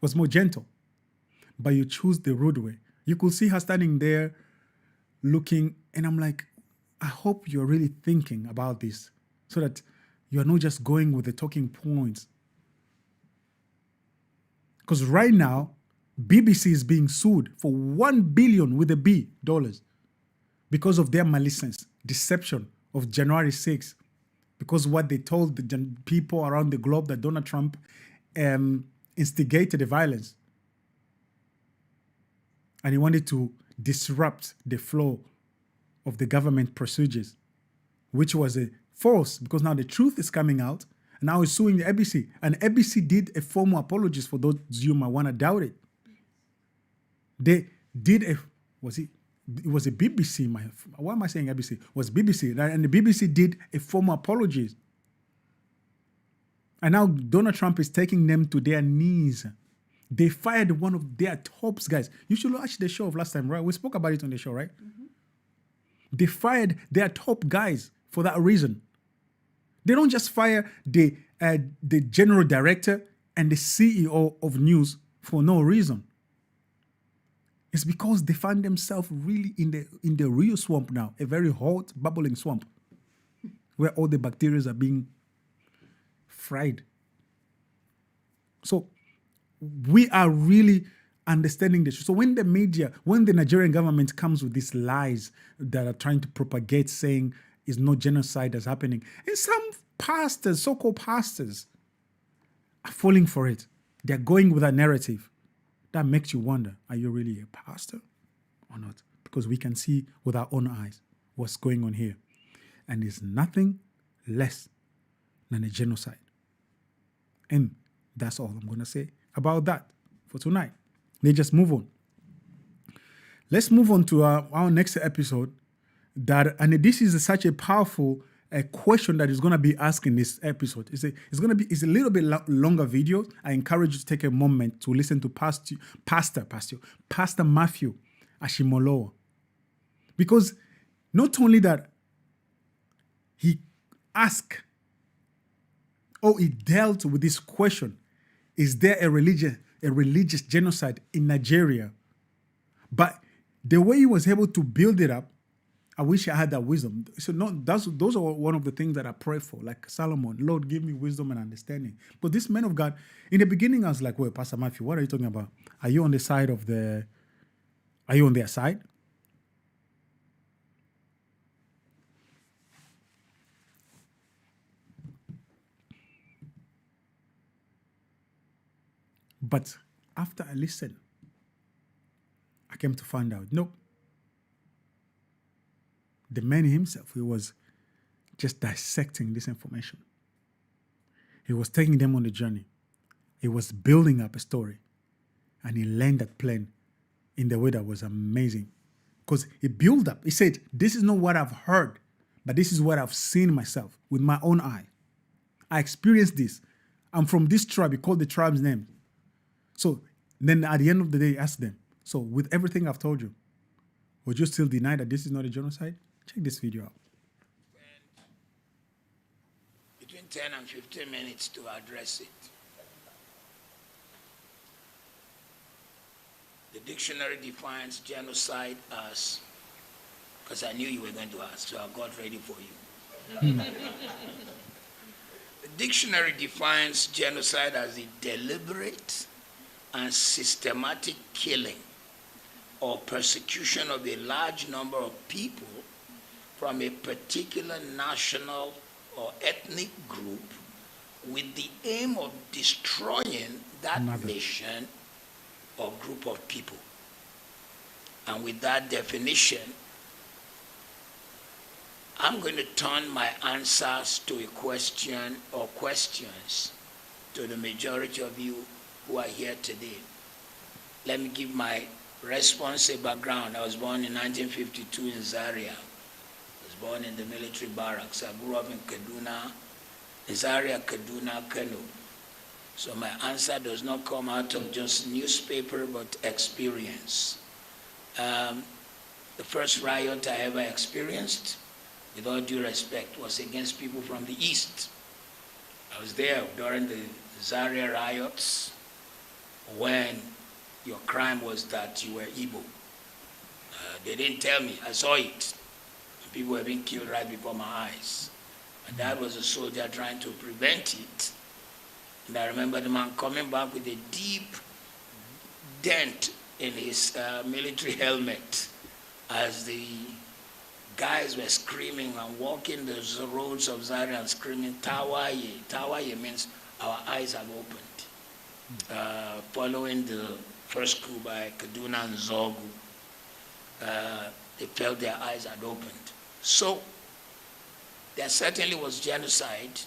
was more gentle, but you choose the rude way. You could see her standing there looking, and I'm like, I hope you're really thinking about this so that you're not just going with the talking points. Because right now, BBC is being sued for $1 billion with a B dollars because of their malicious deception of January 6th, because what they told the people around the globe that Donald Trump instigated the violence. And he wanted to disrupt the flow of the government procedures, which was a false, because now the truth is coming out. And now he's suing the ABC. And ABC did a formal apology for those you might want to doubt it. They did a, it was a BBC, why am I saying ABC? It was BBC, right? And the BBC did a formal apology. And now Donald Trump is taking them to their knees. They fired one of their tops, guys. You should watch the show of last time, right? We spoke about it on the show, right? Mm-hmm. They fired their top guys for that reason. They don't just fire the general director and the CEO of news for no reason. It's because they find themselves really in the real swamp now, a very hot, bubbling swamp, where all the bacteria are being fried. So we are really understanding this. So when the media, when the Nigerian government comes with these lies that are trying to propagate, saying is no genocide that's happening, and some pastors, so-called pastors, are falling for it. They're going with that narrative. That makes you wonder, are you really a pastor or not? Because we can see with our own eyes what's going on here. And it's nothing less than a genocide. And that's all I'm going to say about that for tonight. Let's just move on. Let's move on to our next episode. And this is such a powerful question that is going to be asked in this episode. It's a little bit longer video. I encourage you to take a moment to listen to Pastor Matthew Ashimolowo, because not only that he asked or he dealt with this question, is there a religious genocide in Nigeria? But the way he was able to build it up, I wish I had that wisdom. So those are one of the things that I pray for, like Solomon. Lord, give me wisdom and understanding. But this man of God, in the beginning, I was like, well, Pastor Matthew, what are you talking about? Are you on their side? But after I listened, I came to find out, nope. The man himself, he was just dissecting this information. He was taking them on the journey. He was building up a story. And he landed that plane in the way that was amazing. Because he built up. He said, this is not what I've heard, but this is what I've seen myself with my own eye. I experienced this. I'm from this tribe. He called the tribe's name. So then at the end of the day, he asked them, so with everything I've told you, would you still deny that this is not a genocide? Check this video out. Between 10 and 15 minutes to address it. The dictionary defines genocide as, because I knew you were going to ask, so I got ready for you. The dictionary defines genocide as the deliberate and systematic killing or persecution of a large number of people from a particular national or ethnic group with the aim of destroying that nation or group of people. And with that definition, I'm going to turn my answers to a question or questions to the majority of you who are here today. let me give my response a background. I was born in 1952 in Zaria. I was born in the military barracks. I grew up in Kaduna, Zaria, Kaduna, Kano. So my answer does not come out of just newspaper, but experience. The first riot I ever experienced, with all due respect, was against people from the East. I was there during the Zaria riots when your crime was that you were Igbo. They didn't tell me, I saw it. People were being killed right before my eyes. My dad was a soldier trying to prevent it. And I remember the man coming back with a deep dent in his military helmet as the guys were screaming and walking the roads of Zaria and screaming, Tawaye. Tawaye means our eyes have opened. Following the first coup by Kaduna and Zogu, they felt their eyes had opened. So there certainly was genocide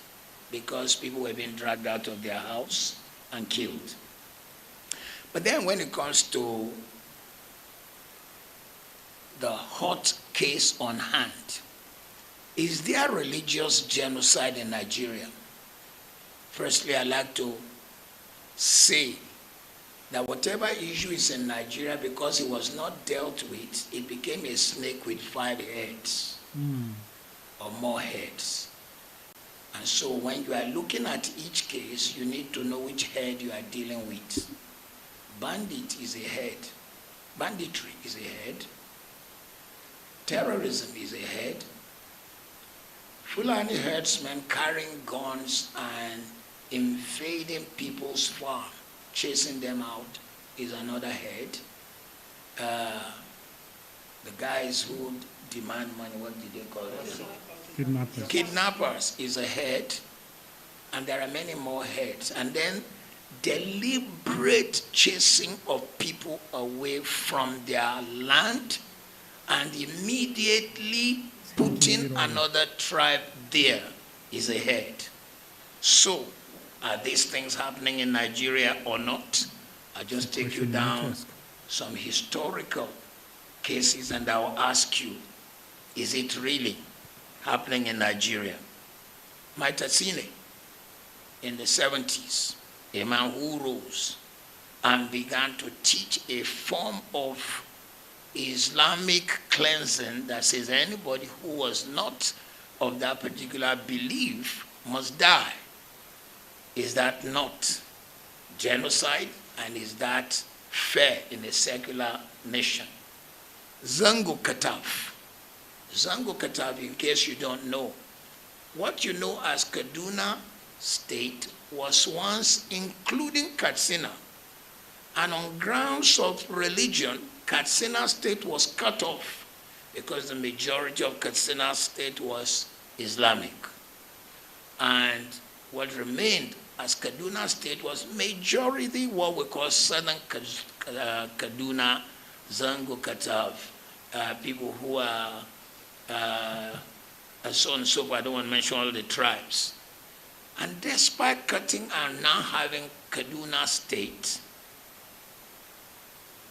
because people were being dragged out of their house and killed. But then when it comes to the hot case on hand, is there religious genocide in Nigeria? Firstly, I'd like to say that whatever issue is in Nigeria, because it was not dealt with, it became a snake with 5 heads or more heads. And so when you are looking at each case, you need to know which head you are dealing with. Bandit is a head. Banditry is a head. Terrorism is a head. Fulani herdsmen carrying guns and invading people's farm, chasing them out, is another head. The guys who demand money, what did they call them? Kidnappers. Kidnappers is a head, and there are many more heads. And then deliberate chasing of people away from their land and immediately putting another tribe there is a head. So, are these things happening in Nigeria or not? I'll just take you down some historical cases and I'll ask you, is it really happening in Nigeria? Maitasine, in the 70s, a man who rose and began to teach a form of Islamic cleansing that says anybody who was not of that particular belief must die. Is that not genocide? And is that fair in a secular nation? Zango Kataf. Zango Kataf, in case you don't know, what you know as Kaduna State was once including Katsina. And on grounds of religion, Katsina State was cut off because the majority of Katsina State was Islamic. And what remained as Kaduna State was majority what we call Southern Kaduna, Zango Katav, people who are, and so on and so forth. I don't want to mention all the tribes. And despite cutting and now having Kaduna State,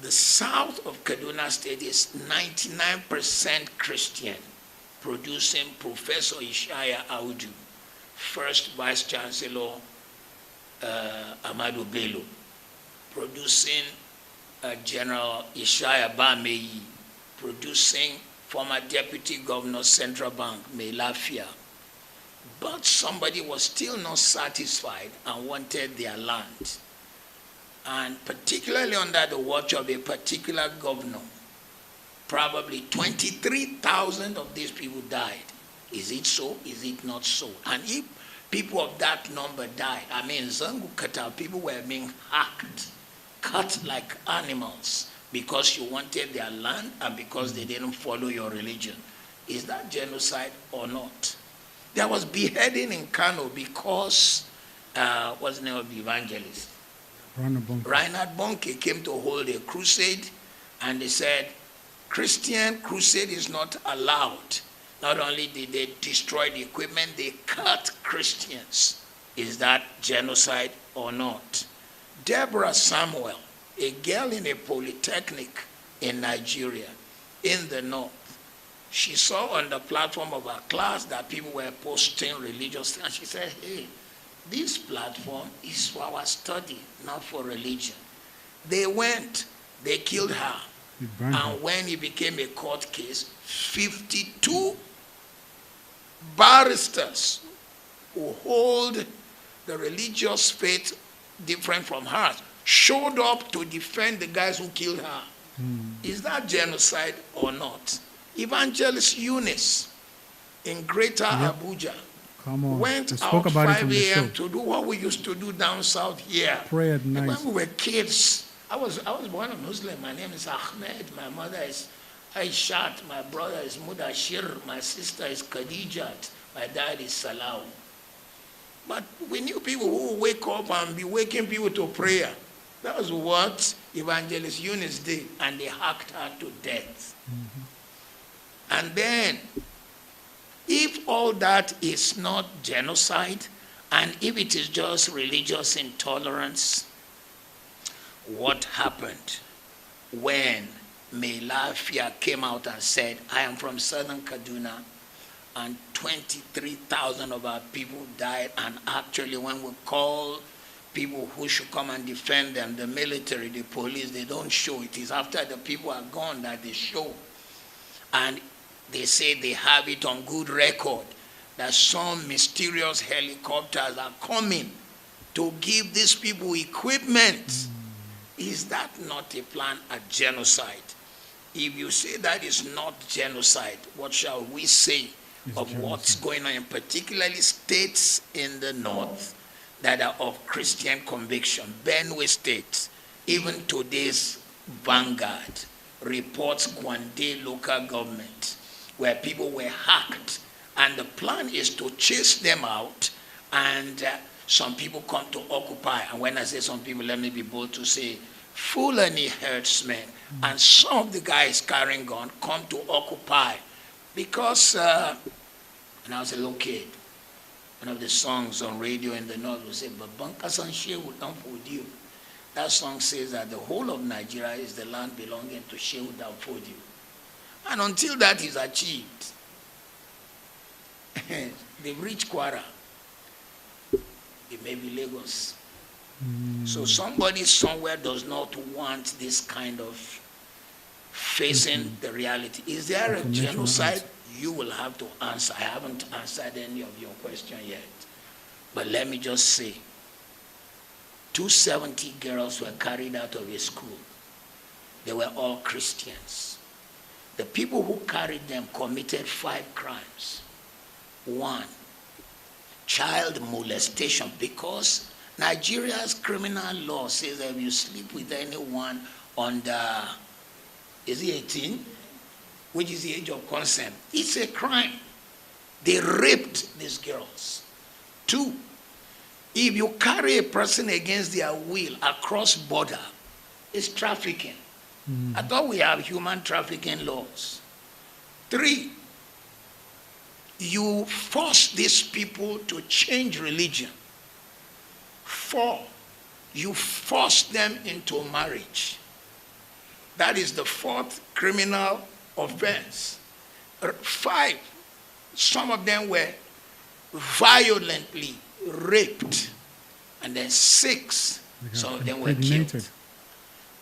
the south of Kaduna State is 99% Christian, producing Professor Ishaya Audu, first Vice Chancellor Amadu Bello, producing General Ishaya Bameyi, producing former Deputy Governor Central Bank, Melafia. But somebody was still not satisfied and wanted their land. And particularly under the watch of a particular governor, probably 23,000 of these people died. Is it so? Is it not so? And if people of that number died, I mean, Zangu Kata, people were being hacked, cut like animals because you wanted their land and because they didn't follow your religion. Is that genocide or not? There was beheading in Kano because, what's the name of the evangelist? Reinhard Bonnke came to hold a crusade, and they said, Christian crusade is not allowed. Not only did they destroy the equipment, they cut Christians. Is that genocide or not? Deborah Samuel a girl in a polytechnic in Nigeria, in the north. She saw on the platform of her class that people were posting religious things. And she said, hey, this platform is for our study, not for religion. They went, they killed her. And when it became a court case, 52 barristers who hold the religious faith different from hers showed up to defend the guys who killed her. Is that genocide or not? Evangelist Eunice in Greater Abuja went out 5 a.m. to do what we used to do down south here. Pray at night. When we were kids, I was born a Muslim. My name is Ahmed. My mother is Aishat. My brother is Mudashir. My sister is Khadijat. My dad is Salau. But we knew people who would wake up and be waking people to prayer. That was what Evangelist Eunice did, and they hacked her to death. And then, if all that is not genocide, and if it is just religious intolerance, what happened when Militia came out and said, I am from southern Kaduna, and 23,000 of our people died, and actually when we call people who should come and defend them, the military, the police, they don't show. It is after the people are gone that they show. And they say they have it on good record that some mysterious helicopters are coming to give these people equipment. Is that not a plan, a genocide? If you say that is not genocide, what shall we say of what's going on, in particularly states in the north that are of Christian conviction? Benue State, even today's Vanguard reports Gwande local government, where people were hacked, and the plan is to chase them out, and some people come to occupy. And when I say some people, let me be bold to say Fulani herdsmen, and some of the guys carrying gun come to occupy. Because when I was a little kid, one of the songs on radio in the north would say, Babanka Sanshe will come for you. That song says that the whole of Nigeria is the land belonging to Shehu Danfodio. And until that is achieved, they've reached Kwara. It may be Lagos. So somebody somewhere does not want this kind of facing the reality. Is there a genocide? You will have to answer. I haven't answered any of your question yet. But let me just say, 270 girls were carried out of a school. They were all Christians. The people who carried them committed 5 crimes. 1, child molestation, because Nigeria's criminal law says that if you sleep with anyone under, is he 18? Which is the age of consent, it's a crime. They raped these girls. 2, if you carry a person against their will across border, it's trafficking. I thought we have human trafficking laws. 3, you force these people to change religion. 4, you force them into marriage. That is the 4th criminal offense. 5, some of them were violently raped. And then 6, some of them were killed.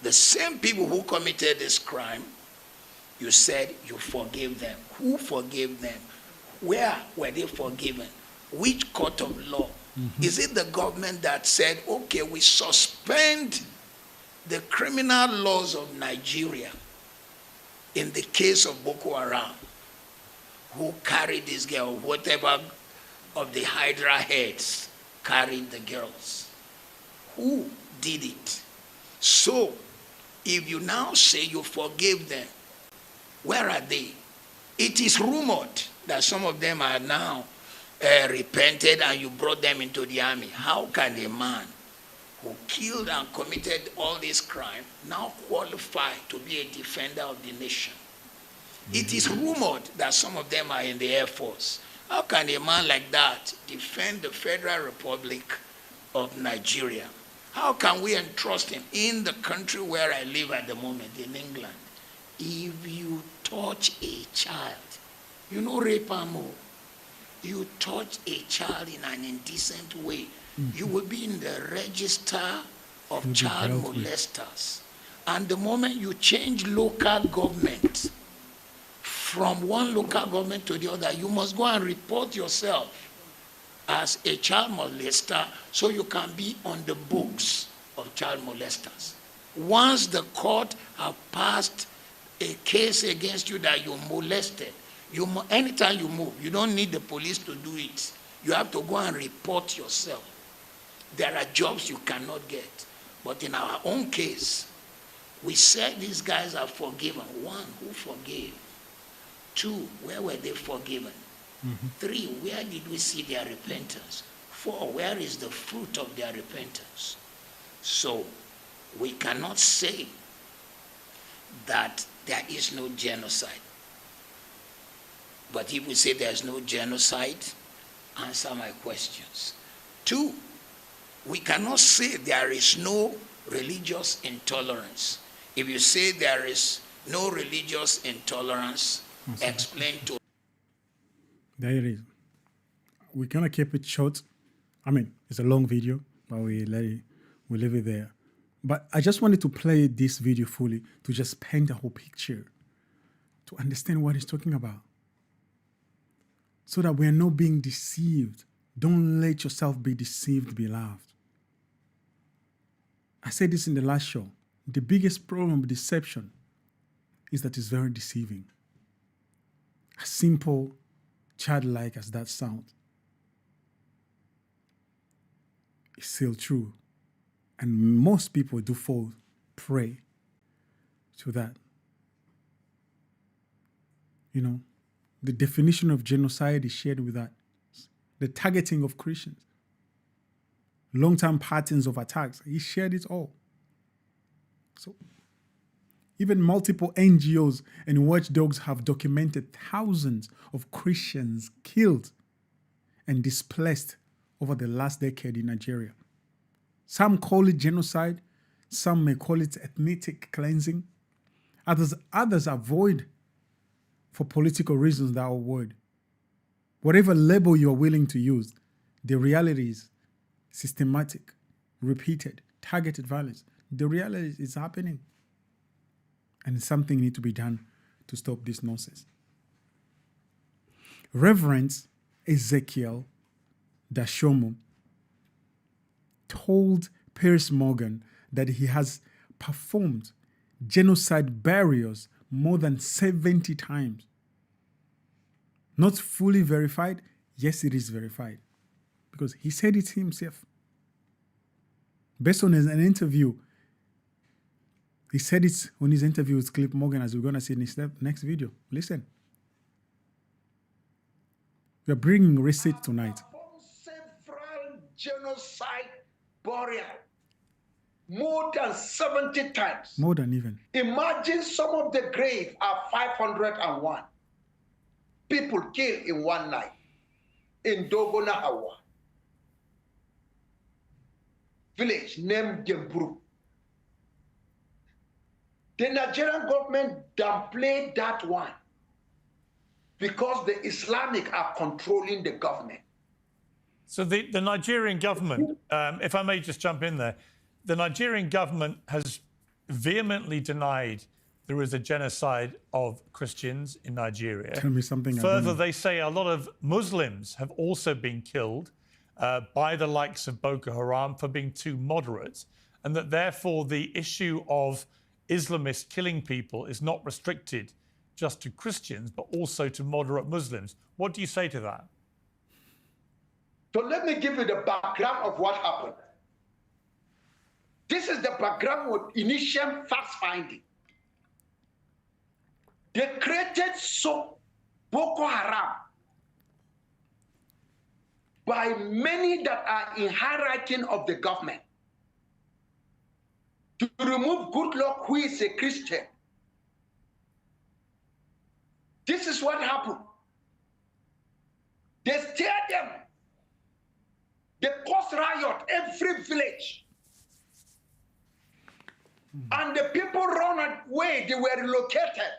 The same people who committed this crime, you said you forgave them. Who forgave them? Where were they forgiven? Which court of law? Is it the government that said, okay, we suspend the criminal laws of Nigeria in the case of Boko Haram, who carried this girl, whatever of the Hydra heads carried the girls? Who did it? So, if you now say you forgave them, where are they? It is rumored that some of them are now repented and you brought them into the army. How can a man who killed and committed all this crime now qualify to be a defender of the nation? It is rumored that some of them are in the Air Force. How can a man like that defend the Federal Republic of Nigeria? How can we entrust him in the country where I live at the moment, in England? If you touch a child, you know rape and more. You touch a child in an indecent way, you will be in the register of child molesters. And the moment you change local government from one local government to the other, you must go and report yourself as a child molester so you can be on the books of child molesters. Once the court have passed a case against you that you molested, anytime you move, you don't need the police to do it. You have to go and report yourself. There are jobs you cannot get. But in our own case, we said these guys are forgiven. One, who forgave? Two, where were they forgiven? 3, where did we see their repentance? 4, where is the fruit of their repentance? So we cannot say that there is no genocide. But if we say there's no genocide, answer my questions. 2, we cannot say there is no religious intolerance. If you say there is no religious intolerance, explain to. There it is. We're gonna keep it short. I mean, it's a long video, but we leave it there. But I just wanted to play this video fully to just paint the whole picture, to understand what he's talking about, so that we are not being deceived. Don't let yourself be deceived, beloved. I said this in the last show. The biggest problem with deception is that it's very deceiving. As simple, childlike as that sounds, it's still true. And most people do fall prey to that. You know, the definition of genocide is shared with that. The targeting of Christians, long-term patterns of attacks, he shared it all. So even multiple NGOs and watchdogs have documented thousands of Christians killed and displaced over the last decade in Nigeria. Some call it genocide, some may call it ethnic cleansing. Others avoid, for political reasons, that word. Whatever label you are willing to use, the reality is systematic, repeated, targeted violence. The reality is happening. And something needs to be done to stop this nonsense. Reverend Ezekiel Dashomo told Piers Morgan that he has performed genocide burials more than 70 times. Not fully verified. Yes, it is verified. Because he said it himself. Based on an interview, he said it on his interview with Clip Morgan, as we're going to see in his next video. Listen. We are bringing receipt tonight. Several genocide burial, more than 70 times. More than even. Imagine some of the graves are 501 people killed in one night in Dogona Hawa, village named Gembru. The Nigerian government downplayed that one because the Islamic are controlling the government. So the Nigerian government, if I may just jump in there, the Nigerian government has vehemently denied there is a genocide of Christians in Nigeria. Tell me something. Further, they say a lot of Muslims have also been killed by the likes of Boko Haram for being too moderate, and that therefore the issue of Islamists killing people is not restricted just to Christians, but also to moderate Muslims. What do you say to that? So let me give you the background of what happened. This is the background with initial fact finding. They created Boko Haram by many that are in hierarchy of the government to remove Goodluck, who is a Christian. This is what happened. They steered them. They caused riot every village. And the people run away, they were relocated.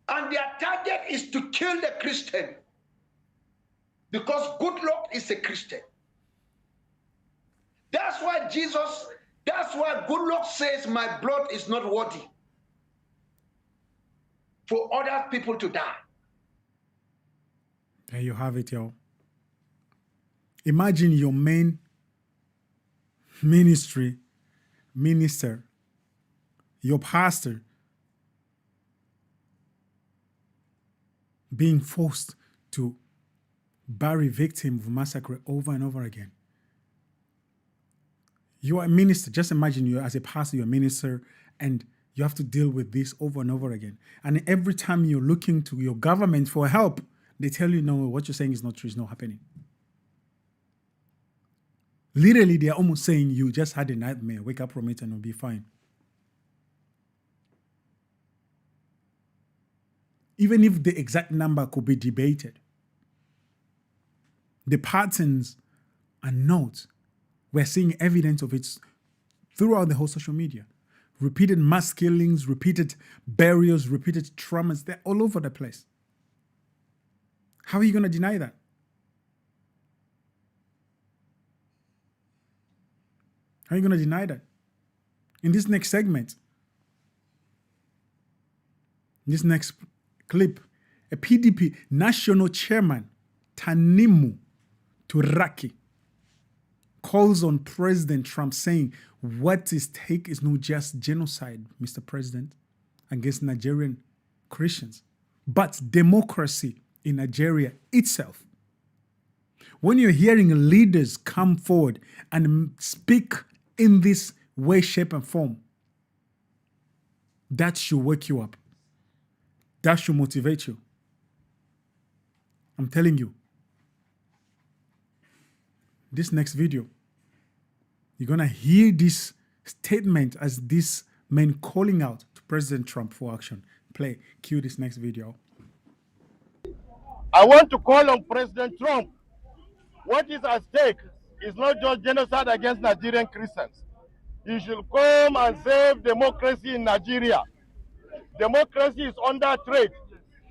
And their target is to kill the Christian. Because Goodluck is a Christian. That's why Goodluck says, my blood is not worthy for other people to die. There you have it, y'all. Imagine your main minister, your pastor, being forced to bury victims of massacre over and over again. You are a minister. Just imagine you as a pastor, you're a minister, and you have to deal with this over and over again. And every time you're looking to your government for help, they tell you, no, what you're saying is not true, it's not happening. Literally, they're almost saying you just had a nightmare, wake up from it and it'll be fine. Even if the exact number could be debated, the patterns are not. We're seeing evidence of it throughout the whole social media. Repeated mass killings, repeated burials, repeated traumas, they're all over the place. How are you going to deny that? How are you going to deny that? In this next segment, this next clip, a PDP national chairman, Tanimu Turaki, calls on President Trump saying, what is take is not just genocide, Mr. President, against Nigerian Christians, but democracy in Nigeria itself. When you're hearing leaders come forward and speak in this way, shape, and form, that should wake you up. That should motivate you. I'm telling you. This next video, you're going to hear this statement as this man calling out to President Trump for action. Play, cue this next video. I want to call on President Trump. What is at stake is not just genocide against Nigerian Christians. He should come and save democracy in Nigeria. Democracy is under threat.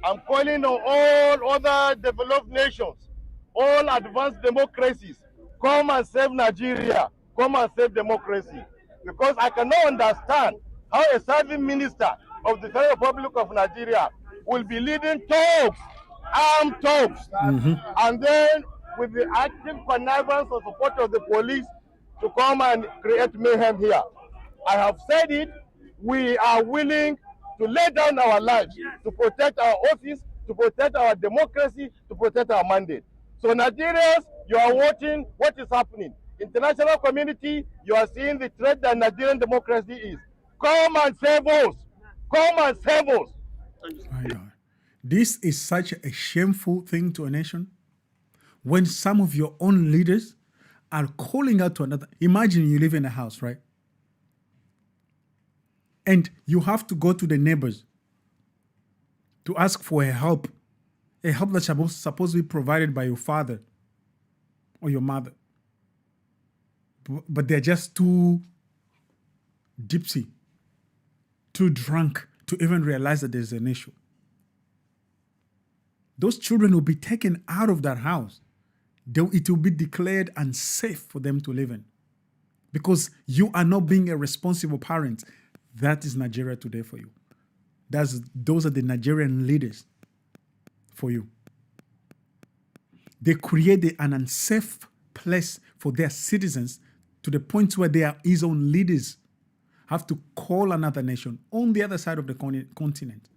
I'm calling on all other developed nations, all advanced democracies, come and save Nigeria. Come and save democracy. Because I cannot understand how a serving minister of the Federal Republic of Nigeria will be leading talks, armed talks, and then with the active connivance or support of the police to come and create mayhem here. I have said it, we are willing to lay down our lives to protect our office, to protect our democracy, to protect our mandate. So Nigerians, you are watching what is happening. International community, you are seeing the threat that Nigerian democracy is. Come and save us. Come and save us. My God. This is such a shameful thing to a nation. When some of your own leaders are calling out to another. Imagine you live in a house, right? And you have to go to the neighbors to ask for a help that's supposed to be provided by your father or your mother. But they're just too dipsy, too drunk to even realize that there's an issue. Those children will be taken out of that house. It will be declared unsafe for them to live in because you are not being a responsible parent. That is Nigeria today for you. Those are the Nigerian leaders for you. They create an unsafe place for their citizens to the point where his own leaders have to call another nation on the other side of the continent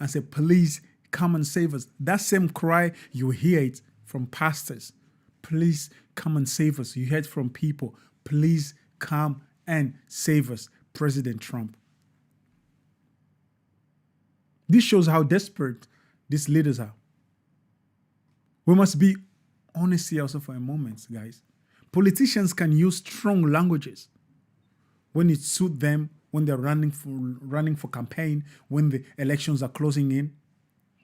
and say, please come and save us. That same cry, you hear it from pastors. Please come and save us. You hear it from people. Please come and save us. President Trump. This shows how desperate these leaders are. We must be honest here also for a moment, guys. Politicians can use strong languages when it suits them, when they're running for campaign, when the elections are closing in.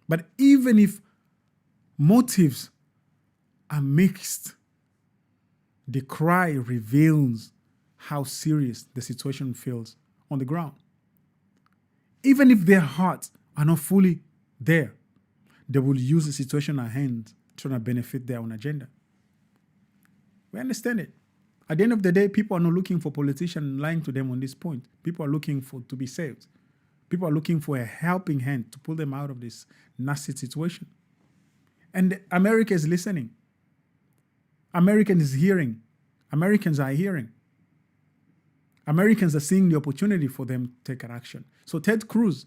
But even if motives are mixed, the cry reveals how serious the situation feels on the ground. Even if their hearts are not fully there, they will use the situation at hand trying to benefit their own agenda. We understand it. At the end of the day, people are not looking for politicians lying to them on this point. People are looking to be saved. People are looking for a helping hand to pull them out of this nasty situation. And America is listening. Americans are hearing. Americans are seeing the opportunity for them to take action. So Ted Cruz,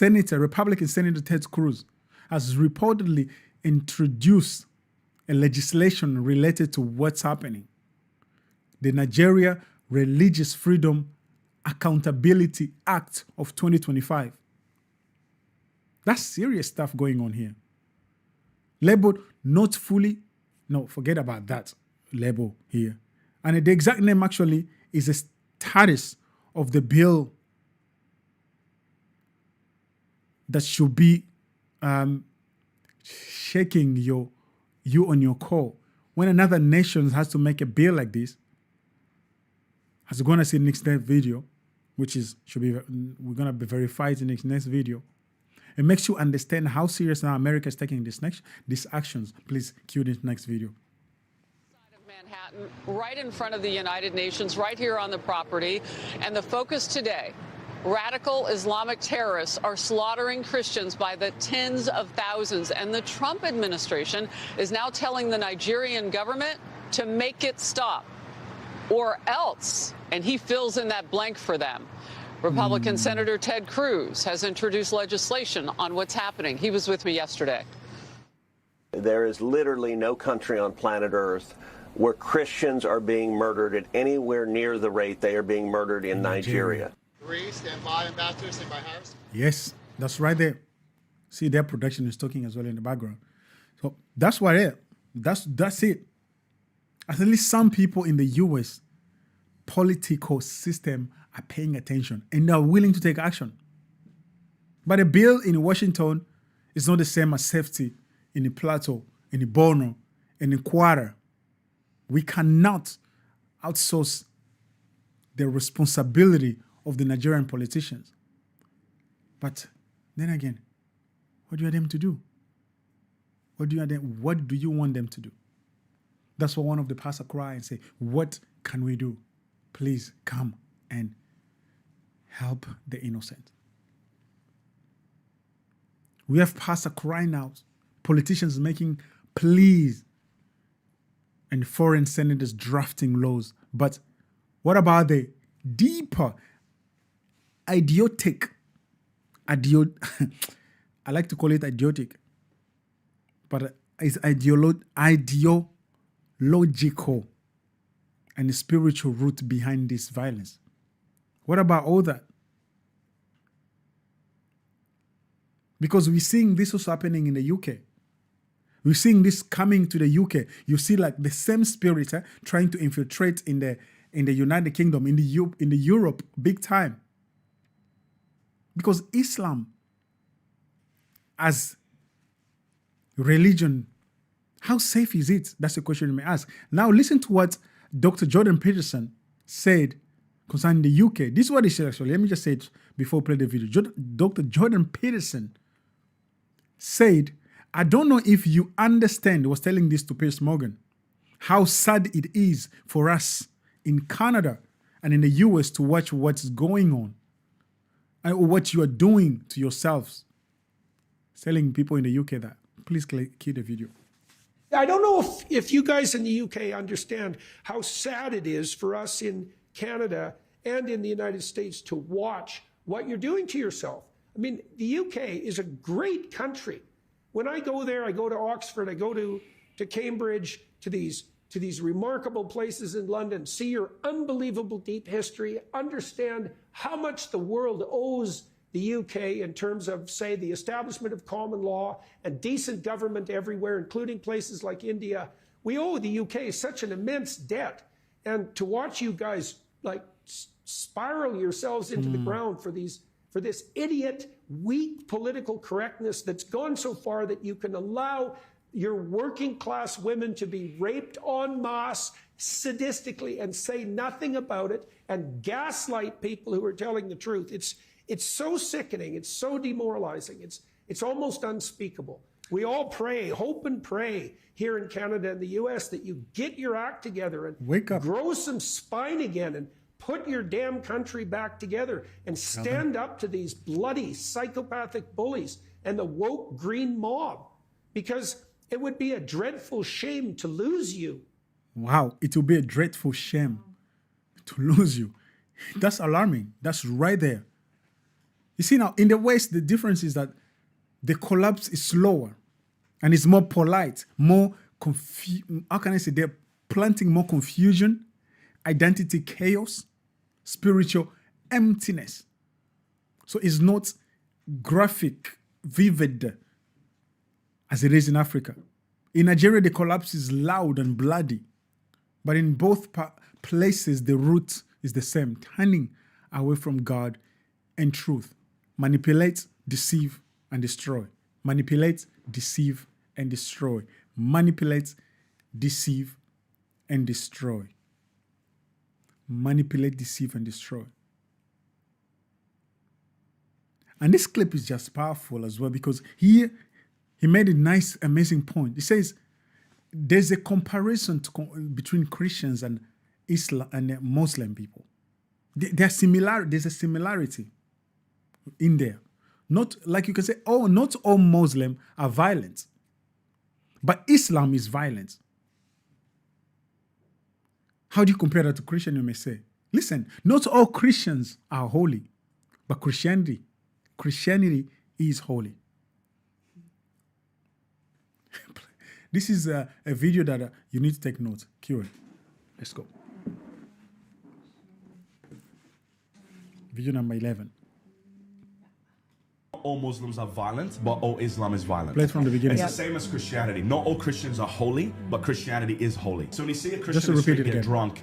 Republican Senator Ted Cruz, has reportedly introduced a legislation related to what's happening. The Nigeria Religious Freedom Accountability Act of 2025. That's serious stuff going on here. Labeled not fully, no, forget about that label here. And the exact name actually is a status of the bill that should be shaking you on your core. When another nation has to make a bill like this, as we're going to see in the next video, which is we're going to be verified in the next video, it makes you understand how serious now America is taking these actions. Please cue the next video. Manhattan, right in front of the United Nations, right here on the property. And the focus today, radical Islamic terrorists are slaughtering Christians by the tens of thousands. And the Trump administration is now telling the Nigerian government to make it stop or else. And he fills in that blank for them. Republican Senator Ted Cruz has introduced legislation on what's happening. He was with me yesterday. There is literally no country on planet Earth where Christians are being murdered at anywhere near the rate they are being murdered in Nigeria. Stand by, Ambassador. Stand by, Harris. Yes, that's right there. See, their production is talking as well in the background. So that's what it is. That's it. At least some people in the U.S. political system are paying attention and are willing to take action. But a bill in Washington is not the same as safety in the Plateau, in the Borno, in the Kwara. We cannot outsource the responsibility of the Nigerian politicians. But then again, what do you want them to do? What do you want them to do? That's what one of the pastors cry and say, what can we do? Please come and help the innocent. We have pastors crying out, politicians making pleas, and foreign senators drafting laws. But what about the deeper, idiotic, I like to call it idiotic, but it's ideological and spiritual root behind this violence? What about all that? Because we're seeing this also happening in the UK. We're seeing this coming to the UK. You see like the same spirit trying to infiltrate in the United Kingdom, in the Europe, big time. Because Islam as religion, how safe is it? That's the question you may ask. Now listen to what Dr. Jordan Peterson said concerning the UK. This is what he said actually. Let me just say it before we play the video. Dr. Jordan Peterson said, I don't know if you understand, was telling this to Piers Morgan, how sad it is for us in Canada and in the US to watch what's going on and what you are doing to yourselves. Telling people in the UK that. Please cue the video. I don't know if you guys in the UK understand how sad it is for us in Canada and in the United States to watch what you're doing to yourself. I mean, the UK is a great country. When I go there, I go to Oxford, I go to Cambridge, to these remarkable places in London, see your unbelievable deep history, understand how much the world owes the UK in terms of, say, the establishment of common law and decent government everywhere, including places like India. We owe the UK such an immense debt. And to watch you guys like spiral yourselves into the ground for this idiot, weak political correctness that's gone so far that you can allow your working class women to be raped en masse, sadistically and say nothing about it and gaslight people who are telling the truth. It's so sickening. It's so demoralizing. It's almost unspeakable. We all pray, hope and pray here in Canada and the US that you get your act together and wake up, grow some spine again, and put your damn country back together and stand up to these bloody psychopathic bullies and the woke green mob, because it would be a dreadful shame to lose you. Wow, it will be a dreadful shame to lose you. That's alarming. That's right there. You see, now in the West, the difference is that the collapse is slower and it's more polite, more how can I say, they're planting more confusion, identity chaos, spiritual emptiness. So it's not graphic, vivid as it is in Africa. In Nigeria, the collapse is loud and bloody. But in both places, the root is the same, turning away from God and truth. Manipulate, deceive, and destroy. Manipulate, deceive, and destroy. Manipulate, deceive, and destroy. Manipulate, deceive, and destroy. And this clip is just powerful as well, because here he made a nice, amazing point. He says there's a comparison between Christians and Islam and Muslim people. There's a similarity in there. Not like you can say, oh, not all Muslims are violent, but Islam is violent. How do you compare that to Christian, you may say? Listen, not all Christians are holy, but Christianity is holy. This is a video that you need to take note. Cue it. Let's go. Video number 11. All Muslims are violent, but all Islam is violent. Play it from the beginning. It's the same as Christianity. Not all Christians are holy, but Christianity is holy. So when you see a Christian in the street get drunk,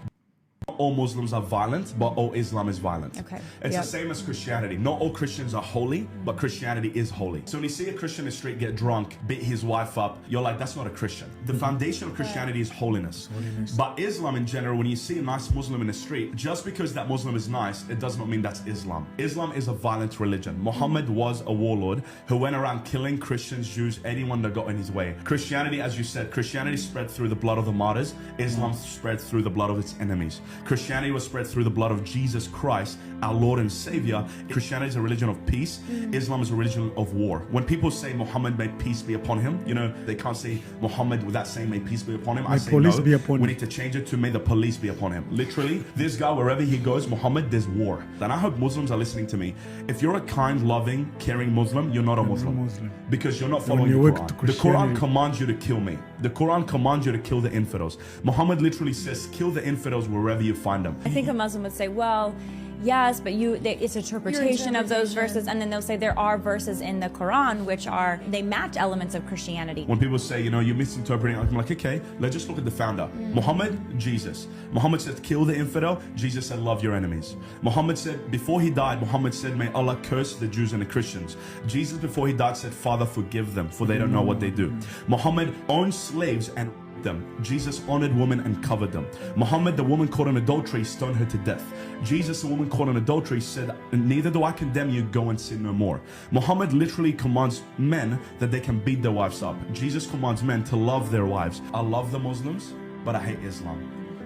all Muslims are violent, but all Islam is violent. Okay. It's the same as Christianity. Not all Christians are holy, but Christianity is holy. So when you see a Christian in the street get drunk, beat his wife up, you're like, that's not a Christian. The foundation of Christianity is holiness. But Islam in general, when you see a nice Muslim in the street, just because that Muslim is nice, it does not mean that's Islam. Islam is a violent religion. Muhammad was a warlord who went around killing Christians, Jews, anyone that got in his way. Christianity, as you said, Christianity spread through the blood of the martyrs. Islam spread through the blood of its enemies. Christianity was spread through the blood of Jesus Christ, our Lord and Savior. Christianity is a religion of peace. Islam is a religion of war. When people say Muhammad, may peace be upon him, you know, they can't say Muhammad without saying may peace be upon him. I say no. We need to change it to may the police be upon him. Literally, this guy, wherever he goes, Muhammad, there's war. And I hope Muslims are listening to me. If you're a kind, loving, caring Muslim, you're not a Muslim. Because you're not following the Quran. The Quran commands you to kill me. The Quran commands you to kill the infidels. Muhammad literally says, kill the infidels wherever you find them. I think a Muslim would say, well, yes, but it's interpretation of those verses, and then they'll say there are verses in the Quran which they match elements of Christianity. When people say, you know, you're misinterpreting, I'm like, okay, let's just look at the founder. Muhammad, Jesus. Muhammad said, kill the infidel. Jesus said, love your enemies. Muhammad said, before he died, Muhammad said, may Allah curse the Jews and the Christians. Jesus, before he died, said, Father, forgive them, for they don't know what they do. Muhammad owned slaves and them. Jesus honored women and covered them. Muhammad, the woman caught in adultery, stoned her to death. Jesus, the woman caught in adultery, said, neither do I condemn you, go and sin no more. Muhammad literally commands men that they can beat their wives up. Jesus commands men to love their wives. I love the Muslims, but I hate Islam.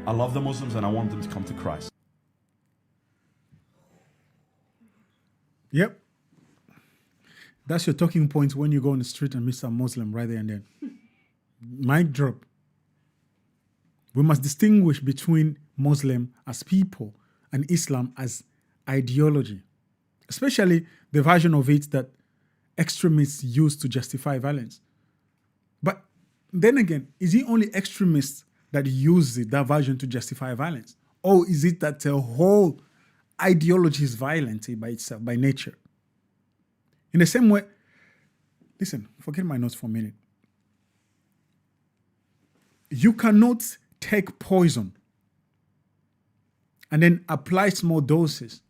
I love the Muslims and I want them to come to Christ. Yep. That's your talking point when you go on the street and meet some Muslim right there and then. Mic drop. We must distinguish between Muslim as people and Islam as ideology, especially the version of it that extremists use to justify violence. But then again, is it only extremists that use that version to justify violence? Or is it that the whole ideology is violent by itself, by nature? In the same way, listen, forget my notes for a minute. You cannot take poison and then apply small doses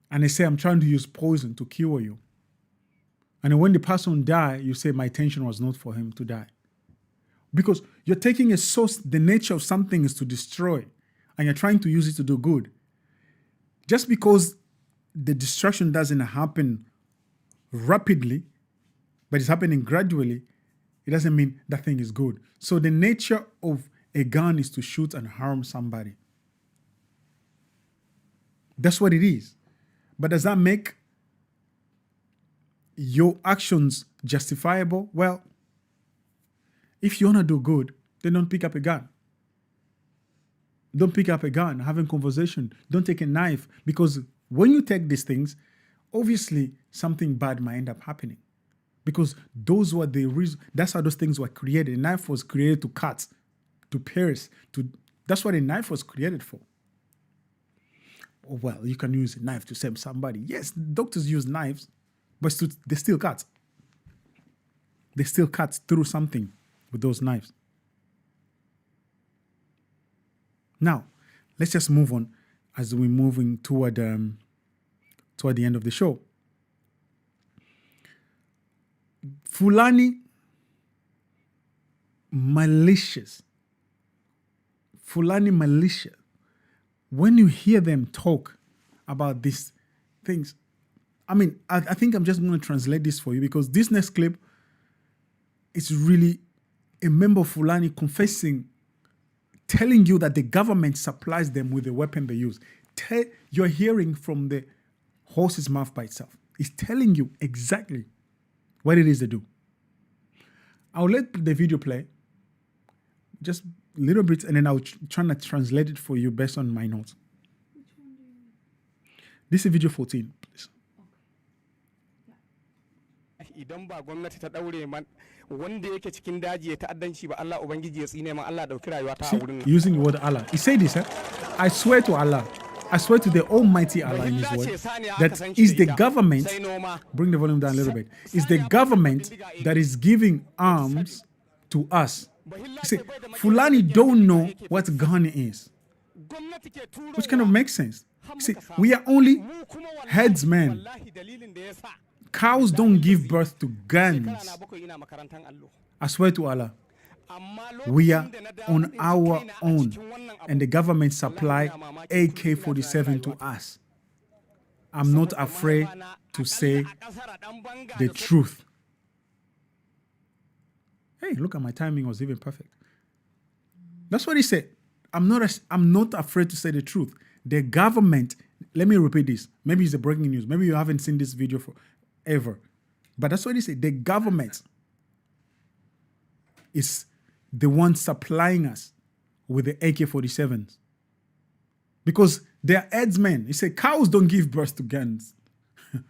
and they say, I'm trying to use poison to cure you. And then when the person dies, you say, my intention was not for him to die. Because you're taking a source, the nature of something is to destroy, and you're trying to use it to do good. Just because the destruction doesn't happen rapidly, but it's happening gradually, it doesn't mean that thing is good. So the nature of a gun is to shoot and harm somebody. That's what it is. But does that make your actions justifiable? Well, if you want to do good, then don't pick up a gun. Don't pick up a gun, have a conversation. Don't take a knife, because when you take these things, obviously something bad might end up happening. Because those were the reason. That's how those things were created. A knife was created to cut, to pierce, that's what a knife was created for. Well, you can use a knife to save somebody. Yes, doctors use knives, but they still cut. They still cut through something with those knives. Now, let's just move on as we're moving toward the end of the show. Fulani militias. Fulani militia. When you hear them talk about these things, I mean, I think I'm just going to translate this for you, because this next clip is really a member of Fulani confessing, telling you that the government supplies them with the weapon they use. You're hearing from the horse's mouth by itself. It's telling you exactly what it is they do. I'll let the video play, just a little bit, and then I'll try to translate it for you based on my notes. This is video 14, please. Idan ba gwamnati ta daure man wanda yake cikin daji ya ta'addanci ba Allah ubangiji ya tsine man Allah dauki rayuwa ta a wurin nan. Using the word Allah. He said this, I swear to Allah, I swear to the Almighty Allah in His word, that is the government, bring the volume down a little bit, is the government that is giving arms to us. You see, Fulani don't know what gun is, which kind of makes sense. You see, we are only headsmen. Cows don't give birth to guns. I swear to Allah, we are on our own, and the government supply AK-47 to us. I'm not afraid to say the truth. Hey, look at my timing was even perfect. That's what he said. I'm not afraid to say the truth. The government, let me repeat this. Maybe it's a breaking news. Maybe you haven't seen this video forever. But that's what he said. The government is the one supplying us with the AK-47s. Because they are headsmen. He said cows don't give birth to guns. The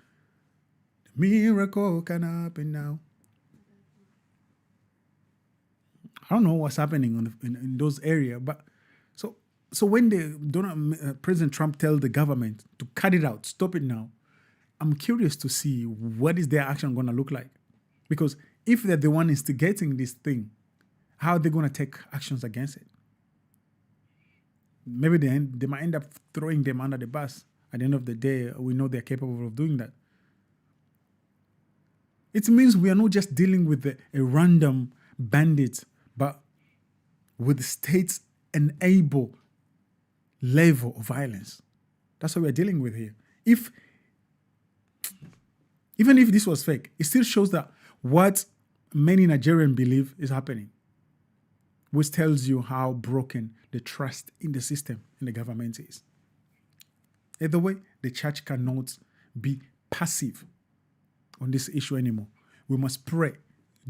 miracle can happen now. I don't know what's happening in those areas, but so when President Trump tells the government to cut it out, stop it now, I'm curious to see what is their action going to look like. Because if they're the one instigating this thing, how are they going to take actions against it? Maybe they might end up throwing them under the bus. At the end of the day, we know they're capable of doing that. It means we are not just dealing with a random bandit, but with states enable level of violence. That's what we're dealing with here. Even if this was fake, it still shows that what many Nigerians believe is happening, which tells you how broken the trust in the system, in the government is. Either way, the church cannot be passive on this issue anymore. We must pray,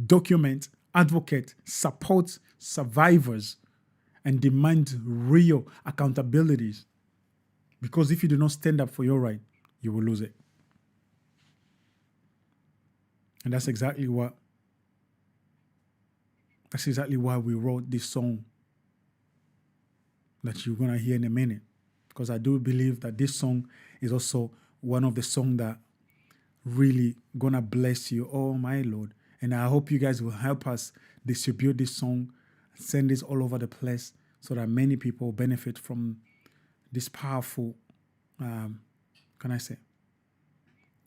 document, advocate, support survivors, and demand real accountabilities. Because if you do not stand up for your right, you will lose it. And that's exactly why we wrote this song that you're going to hear in a minute. Because I do believe that this song is also one of the songs that really going to bless you. Oh, my Lord. And I hope you guys will help us distribute this song, send this all over the place so that many people benefit from this powerful,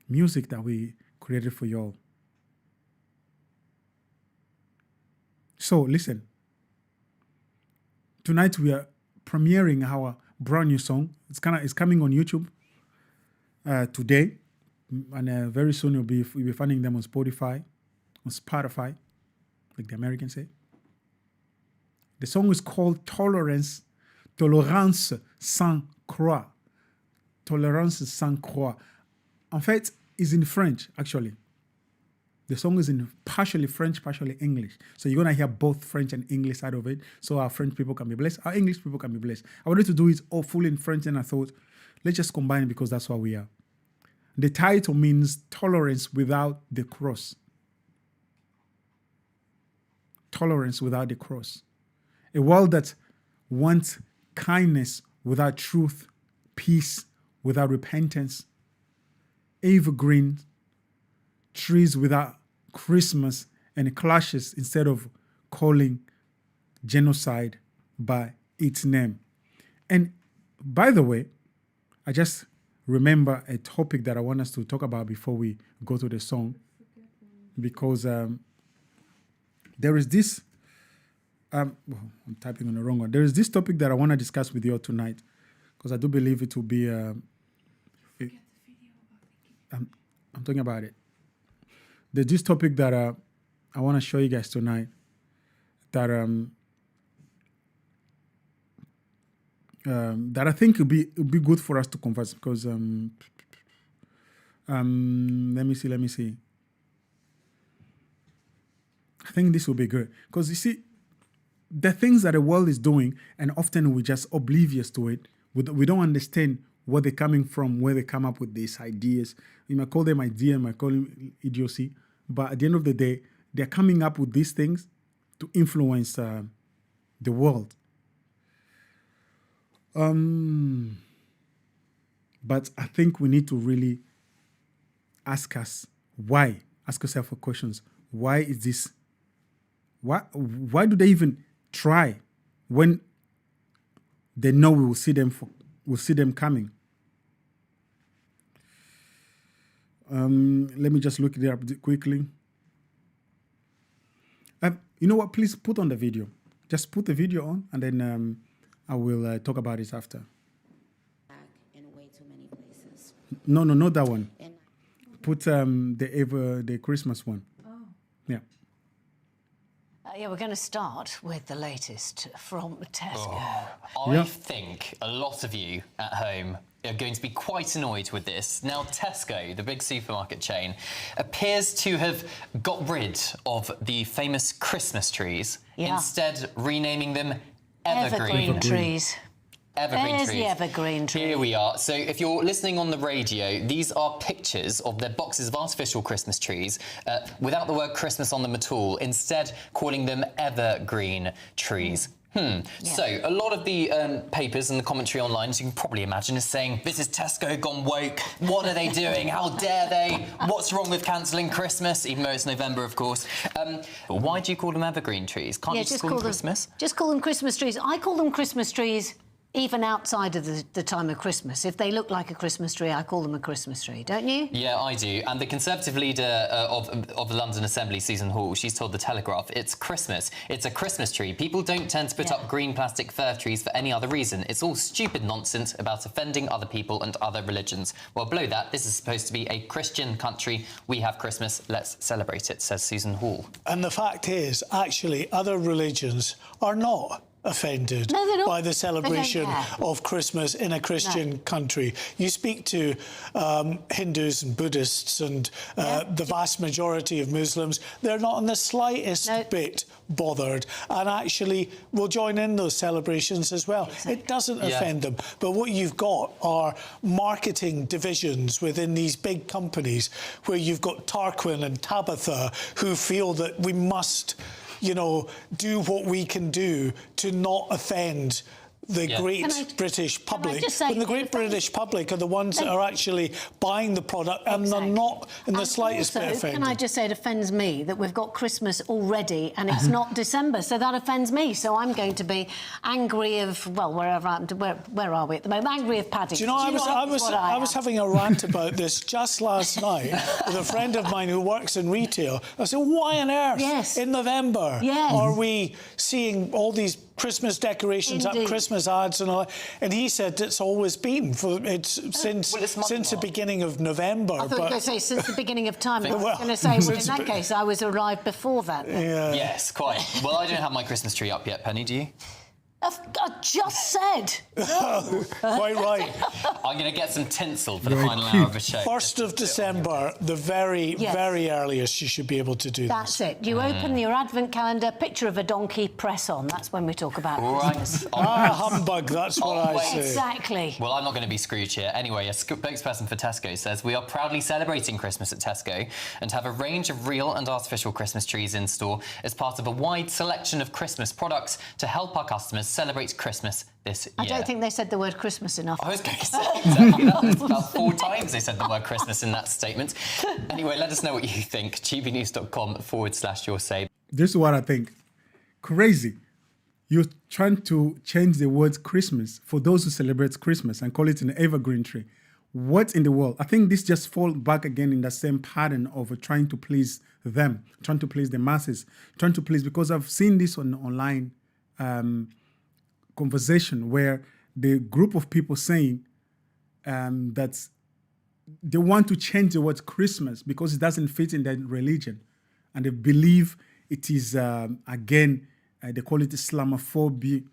music that we created for y'all. So listen, tonight we are premiering our brand new song. It's coming on YouTube today, and very soon you'll be finding them on Spotify, like the Americans say. The song is called Tolérance sans Croix. Tolérance sans Croix. En fait, it's in French, actually. The song is in partially French, partially English. So you're going to hear both French and English side of it, so our French people can be blessed, our English people can be blessed. I wanted to do it all full in French, and I thought, let's just combine it because that's what we are. The title means tolerance without the cross. Tolerance without the cross. A world that wants kindness without truth, peace without repentance, evergreen trees without Christmas, and clashes instead of calling genocide by its name. And by the way, I just remember a topic that I want us to talk about before we go to the song, because there is this, I'm typing on the wrong one. There is this topic that I want to discuss with you all tonight, because I do believe it will be, I'm talking about it. There's this topic that I want to show you guys tonight that that I think would be good for us to converse, because let me see. I think this will be good, because you see, the things that the world is doing, and often we're just oblivious to it. We don't understand where they're coming from, where they come up with these ideas. You might call them idea, you might call them idiocy, but at the end of the day, they're coming up with these things to influence the world. But I think we need to really ask yourself questions. Why is this? Why do they even try when they know we will see them coming? Let me just look it up quickly. You know what? Please put on the video. Just put the video on, and then I will talk about it after. In way too many places. No, not that one. Put the Christmas one. Oh. Yeah. Yeah, we're going to start with the latest from Tesco. I think a lot of you at home are going to be quite annoyed with this. Now, Tesco, the big supermarket chain, appears to have got rid of the famous Christmas trees, instead renaming them Evergreen trees. Evergreen There's trees. the evergreen tree. Here we are. So if you're listening on the radio, these are pictures of their boxes of artificial Christmas trees without the word Christmas on them at all, instead calling them evergreen trees. So a lot of the papers and the commentary online, as you can probably imagine, is saying, this is Tesco gone woke. What are they doing? How dare they? What's wrong with cancelling Christmas? Even though it's November, of course. Why do you call them evergreen trees? Can't you just call them Christmas? Just call them Christmas trees. I call them Christmas trees even outside of the time of Christmas. If they look like a Christmas tree, I call them a Christmas tree, don't you? Yeah, I do. And the Conservative leader of the London Assembly, Susan Hall, she's told The Telegraph, it's Christmas. It's a Christmas tree. People don't tend to put up green plastic fir trees for any other reason. It's all stupid nonsense about offending other people and other religions. Well, below that, this is supposed to be a Christian country. We have Christmas. Let's celebrate it, says Susan Hall. And the fact is, actually, other religions are not offended by the celebration of Christmas in a Christian country. You speak to Hindus and Buddhists and the vast majority of Muslims, they're not in the slightest bit bothered and actually will join in those celebrations as well. It doesn't offend them. But what you've got are marketing divisions within these big companies where you've got Tarquin and Tabitha who feel that we must, you know, do what we can do to not offend the great British public. And the great British public are the ones that are actually buying the product and they're not in the slightest bit offended. Can I just say it offends me that we've got Christmas already and it's not December, so that offends me. So I'm going to be angry of, well, where are we at the moment? Angry of Paddy. Do you know, I was having a rant about this just last night with a friend of mine who works in retail. I said, why on earth in November are we seeing all these Christmas decorations up, Christmas ads and all that. And he said it's always been since the beginning of November. I thought you were going to say since the beginning of time. I was going to say, well, in that case, I was arrived before that. Yeah. Yes, quite. Well, I don't have my Christmas tree up yet, Penny, do you? I just said. Quite right. I'm going to get some tinsel for the final hour of the show. 1st of December, the very earliest you should be able to do That's this. it. You open your advent calendar, picture of a donkey, press on. That's when we talk about Christmas. Humbug, that's what I say. Exactly. Well, I'm not going to be Scrooge here. Anyway, a spokesperson for Tesco says, we are proudly celebrating Christmas at Tesco and have a range of real and artificial Christmas trees in store as part of a wide selection of Christmas products to help our customers celebrate Christmas this year. I don't think they said the word Christmas enough. I was going to say exactly that. It's about 4 times they said the word Christmas in that statement. Anyway, let us know what you think. gbnews.com/your say. This is what I think. Crazy. You're trying to change the word Christmas for those who celebrate Christmas and call it an evergreen tree. What in the world? I think this just falls back again in the same pattern of trying to please them, trying to please the masses, trying to please, because I've seen this on online conversation where the group of people saying that they want to change the word Christmas because it doesn't fit in their religion. And they believe it is, again, they call it Islamophobic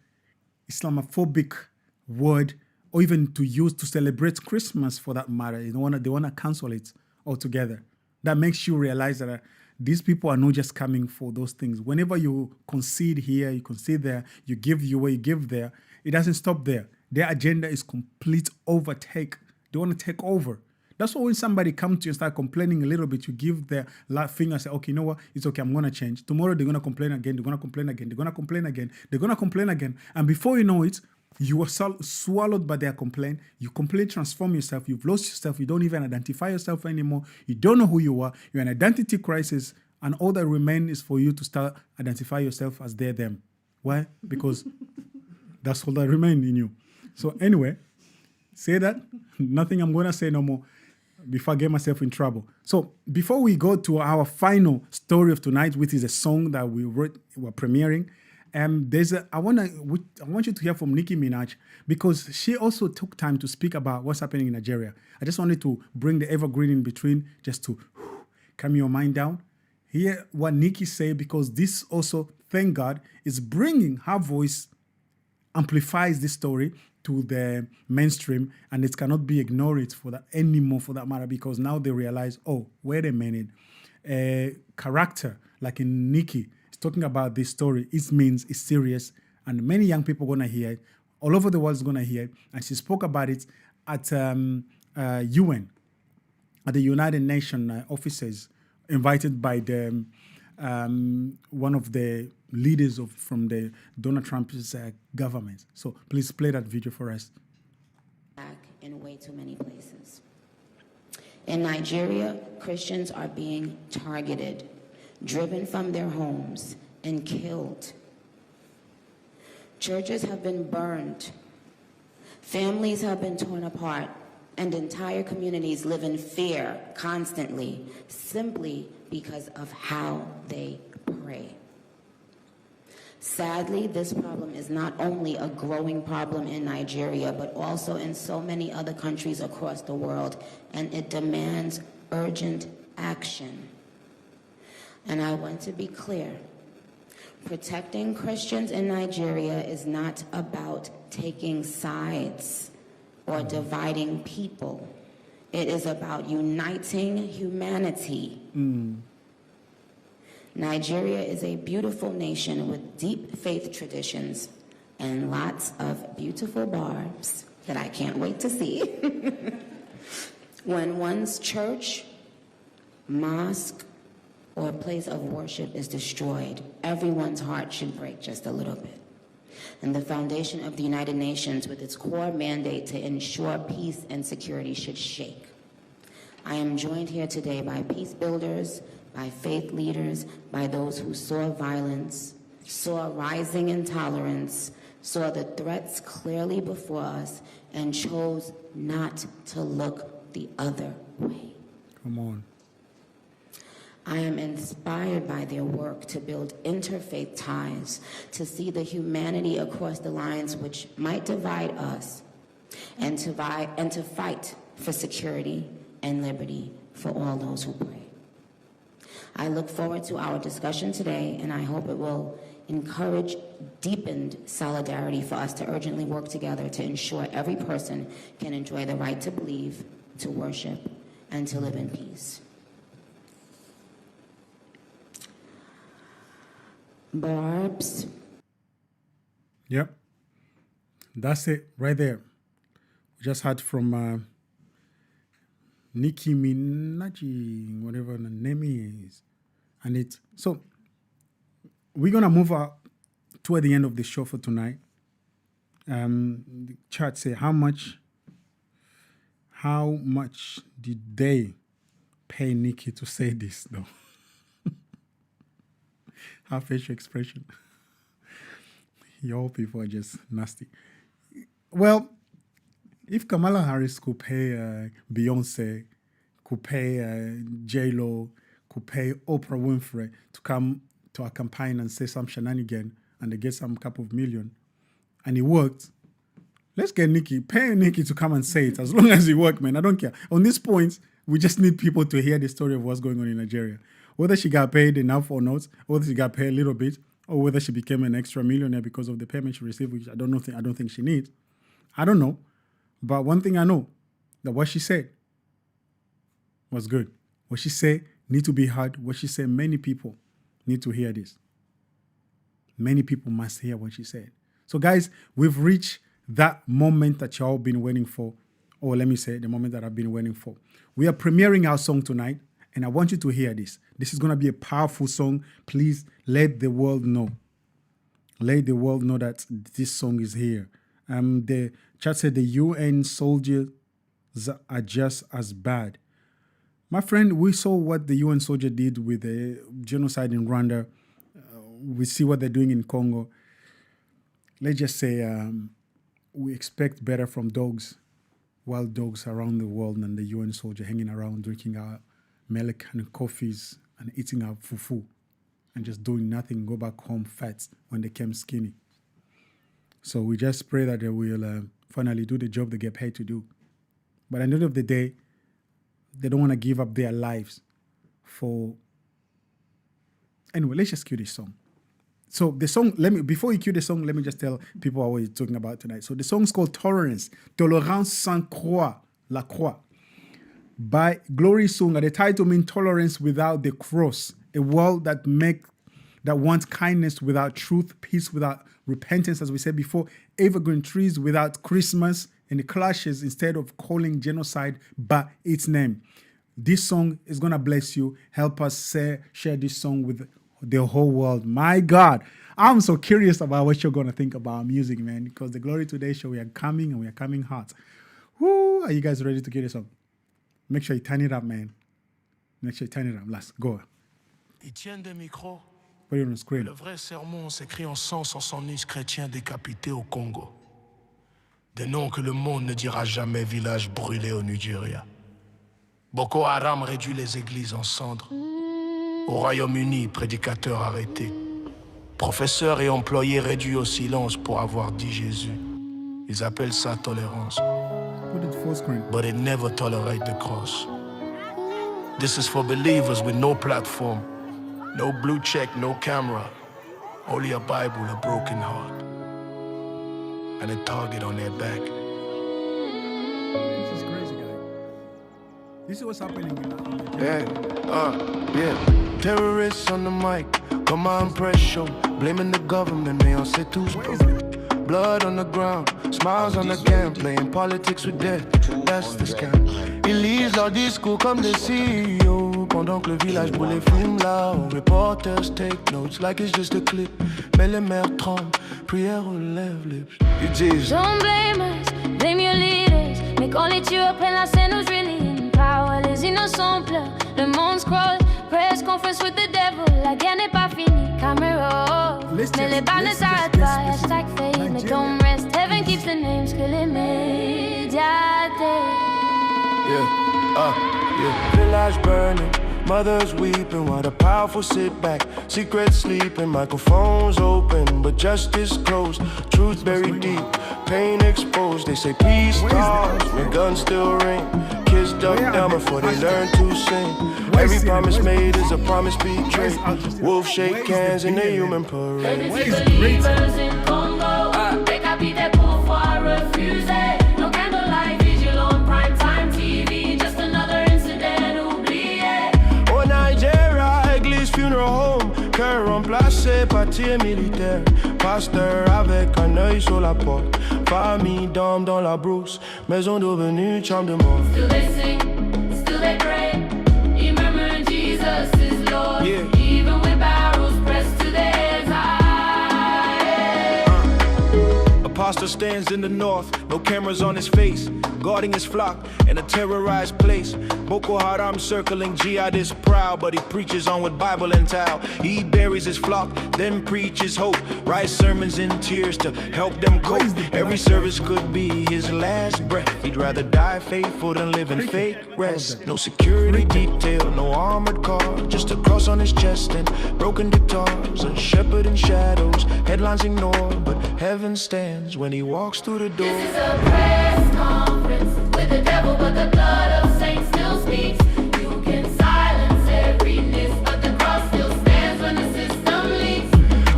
word, or even to use to celebrate Christmas for that matter. They want to cancel it altogether. That makes you realize that these people are not just coming for those things. Whenever you concede here, you concede there, you give where you give there, it doesn't stop there. Their agenda is complete overtake. They want to take over. That's why when somebody comes to you and start complaining a little bit, you give their finger and say, okay, you know what? It's okay, I'm going to change. Tomorrow they're going to complain again. They're going to complain again. They're going to complain again. They're going to complain again. And before you know it, you are swallowed by their complaint. You completely transform yourself. You've lost yourself. You don't even identify yourself anymore. You don't know who you are. You're in an identity crisis. And all that remains is for you to start identify yourself as they're them. Why? Because that's all that remains in you. So anyway, say that. Nothing I'm going to say no more before I get myself in trouble. So before we go to our final story of tonight, which is a song that we're premiering, I want you to hear from Nicki Minaj, because she also took time to speak about what's happening in Nigeria. I just wanted to bring the evergreen in between just to calm your mind down. Hear what Nicki said, because this also, thank God, is bringing her voice, amplifies this story to the mainstream, and it cannot be ignored for that anymore, for that matter, because now they realize, oh, wait a minute, a character like in Nicki, talking about this story, it means it's serious, and many young people are going to hear it. All over the world is going to hear it. And she spoke about it at UN, at the United Nations offices, invited by the one of the leaders from the Donald Trump's government. So please play that video for us. In way too many places. In Nigeria, Christians are being targeted, driven from their homes, and killed. Churches have been burned. Families have been torn apart, and entire communities live in fear constantly, simply because of how they pray. Sadly, this problem is not only a growing problem in Nigeria, but also in so many other countries across the world, and it demands urgent action. And I want to be clear. Protecting Christians in Nigeria is not about taking sides or dividing people. It is about uniting humanity. Nigeria is a beautiful nation with deep faith traditions and lots of beautiful barbs that I can't wait to see. When one's church, mosque, or place of worship is destroyed, everyone's heart should break just a little bit. And the foundation of the United Nations, with its core mandate to ensure peace and security, should shake. I am joined here today by peace builders, by faith leaders, by those who saw violence, saw rising intolerance, saw the threats clearly before us, and chose not to look the other way. Come on. I am inspired by their work to build interfaith ties, to see the humanity across the lines which might divide us, and to fight for security and liberty for all those who pray. I look forward to our discussion today, and I hope it will encourage deepened solidarity for us to urgently work together to ensure every person can enjoy the right to believe, to worship, and to live in peace. Barbs. Yep. That's it right there. We just heard from Nicki Minaj, whatever the name is. And it's so we're gonna move up toward the end of the show for tonight. The chat say how much did they pay Nicki to say this though? Her facial expression. Y'all people are just nasty. Well, if Kamala Harris could pay Beyonce, could pay J-Lo, could pay Oprah Winfrey to come to a campaign and say some shenanigan and they get some couple of million, and it worked, let's get Nicki, pay Nicki to come and say it as long as it worked, man. I don't care. On this point, we just need people to hear the story of what's going on in Nigeria. Whether she got paid enough or not, whether she got paid a little bit, or whether she became an extra millionaire because of the payment she received, which I don't think she needs. I don't know. But one thing I know, that what she said was good. What she said need to be heard. What she said, many people need to hear this. Many people must hear what she said. So guys, we've reached that moment that y'all been waiting for, or let me say the moment that I've been waiting for. We are premiering our song tonight, and I want you to hear this. This is going to be a powerful song. Please let the world know. Let the world know that this song is here. The chat said the UN soldiers are just as bad. My friend, we saw what the UN soldier did with the genocide in Rwanda. We see what they're doing in Congo. Let's just say we expect better from dogs, wild dogs around the world, than the UN soldier hanging around, drinking our milk and coffees and eating our fufu and just doing nothing, go back home fat when they came skinny. So we just pray that they will finally do the job they get paid to do. But at the end of the day, they don't want to give up their lives for... Anyway, let's just cue this song. So the song, before you cue the song, let me just tell people what we're talking about tonight. So the song's called Tolérance, Tolérance sans croix, la croix, by Glory Song. The title means tolerance without the cross, a world that wants kindness without truth, peace without repentance, as we said before, evergreen trees without Christmas, and the clashes instead of calling genocide by its name. This song is going to bless you. Help us share this song with the whole world. My God, I'm so curious about what you're going to think about music, man, because the Glory Today show, we are coming and we are coming hot. Woo, are you guys ready to get this song? Make sure you turn it up, man. Make sure you turn it up. Let's go. Ils tiennent des micros. Put it on the screen. Le vrai sermon s'écrit en 170 chrétiens décapités au Congo. Des noms que le monde ne dira jamais, village brûlé au Nigeria. Boko Haram réduit les églises en cendres. Au Royaume-Uni, prédicateurs arrêtés. Professeurs et employés réduits au silence pour avoir dit Jésus. Ils appellent ça tolérance. Put it full screen. But they never tolerate the cross. This is for believers with no platform, no blue check, no camera, only a Bible, a broken heart, and a target on their back. This is crazy, guy. This is what's happening in Yeah. Terrorists on the mic, come on, press show, blaming the government, mais on sait tous pas. Blood on the ground, smiles on the cam, playing politics with death, that's the scam. Ils lisent leur discours comme des CEO, pendant que le village brûle et fume là. Reporters take notes like it's just a clip, mais les mères tremblent, prière aux lèvres lips. You Jesus. Don't blame us, blame your leaders, mais quand les tueurs prennent la scène, who's really in power? Les innocents pleurent, le monde scroll, press conference with the devil, la guerre n'est pas finie, camera off. Mais les balles ne s'arrêtent pas, hashtag faith, mais don't rest, heaven keeps the names que les médias disent. Yeah, Village burning, Mothers weeping while the powerful sit back. Secrets sleeping, microphones open, but justice closed. Truth buried deep, pain exposed. They say peace talks when guns still ring. Kids duck down before they learn to sing. Every promise made is a promise betrayed. Wolves shake hands in the human parade. Believers in Congo, décapité pourquoi refuser? No candlelight vigil on primetime TV, just another incident oublié. Au Nigeria, église funeral home, cœur remplacé par tir militaire. Pasteur avec un œil sur la porte, famille d'hommes dans la brousse, maison devenue chambre de mort. Still they sing, still they pray. You remember Jesus is Lord, even with barrels pressed to their heads high. Apostle stands in the north, no cameras on his face, guarding his flock in a terrorized place. Boko Haram circling jihadist proud, but he preaches on with Bible and towel. He buries his flock, then preaches hope. Writes sermons in tears to help them cope. Every service could be his last breath. He'd rather die faithful than live in fake rest. No security detail, no armored car, just a cross on his chest and broken guitars. A shepherd in shadows, headlines ignored, but heaven stands when he walks through the door. This is a press conference with the devil, but the blood of saints still speaks. You can silence every list, but the cross still stands when the system leaks.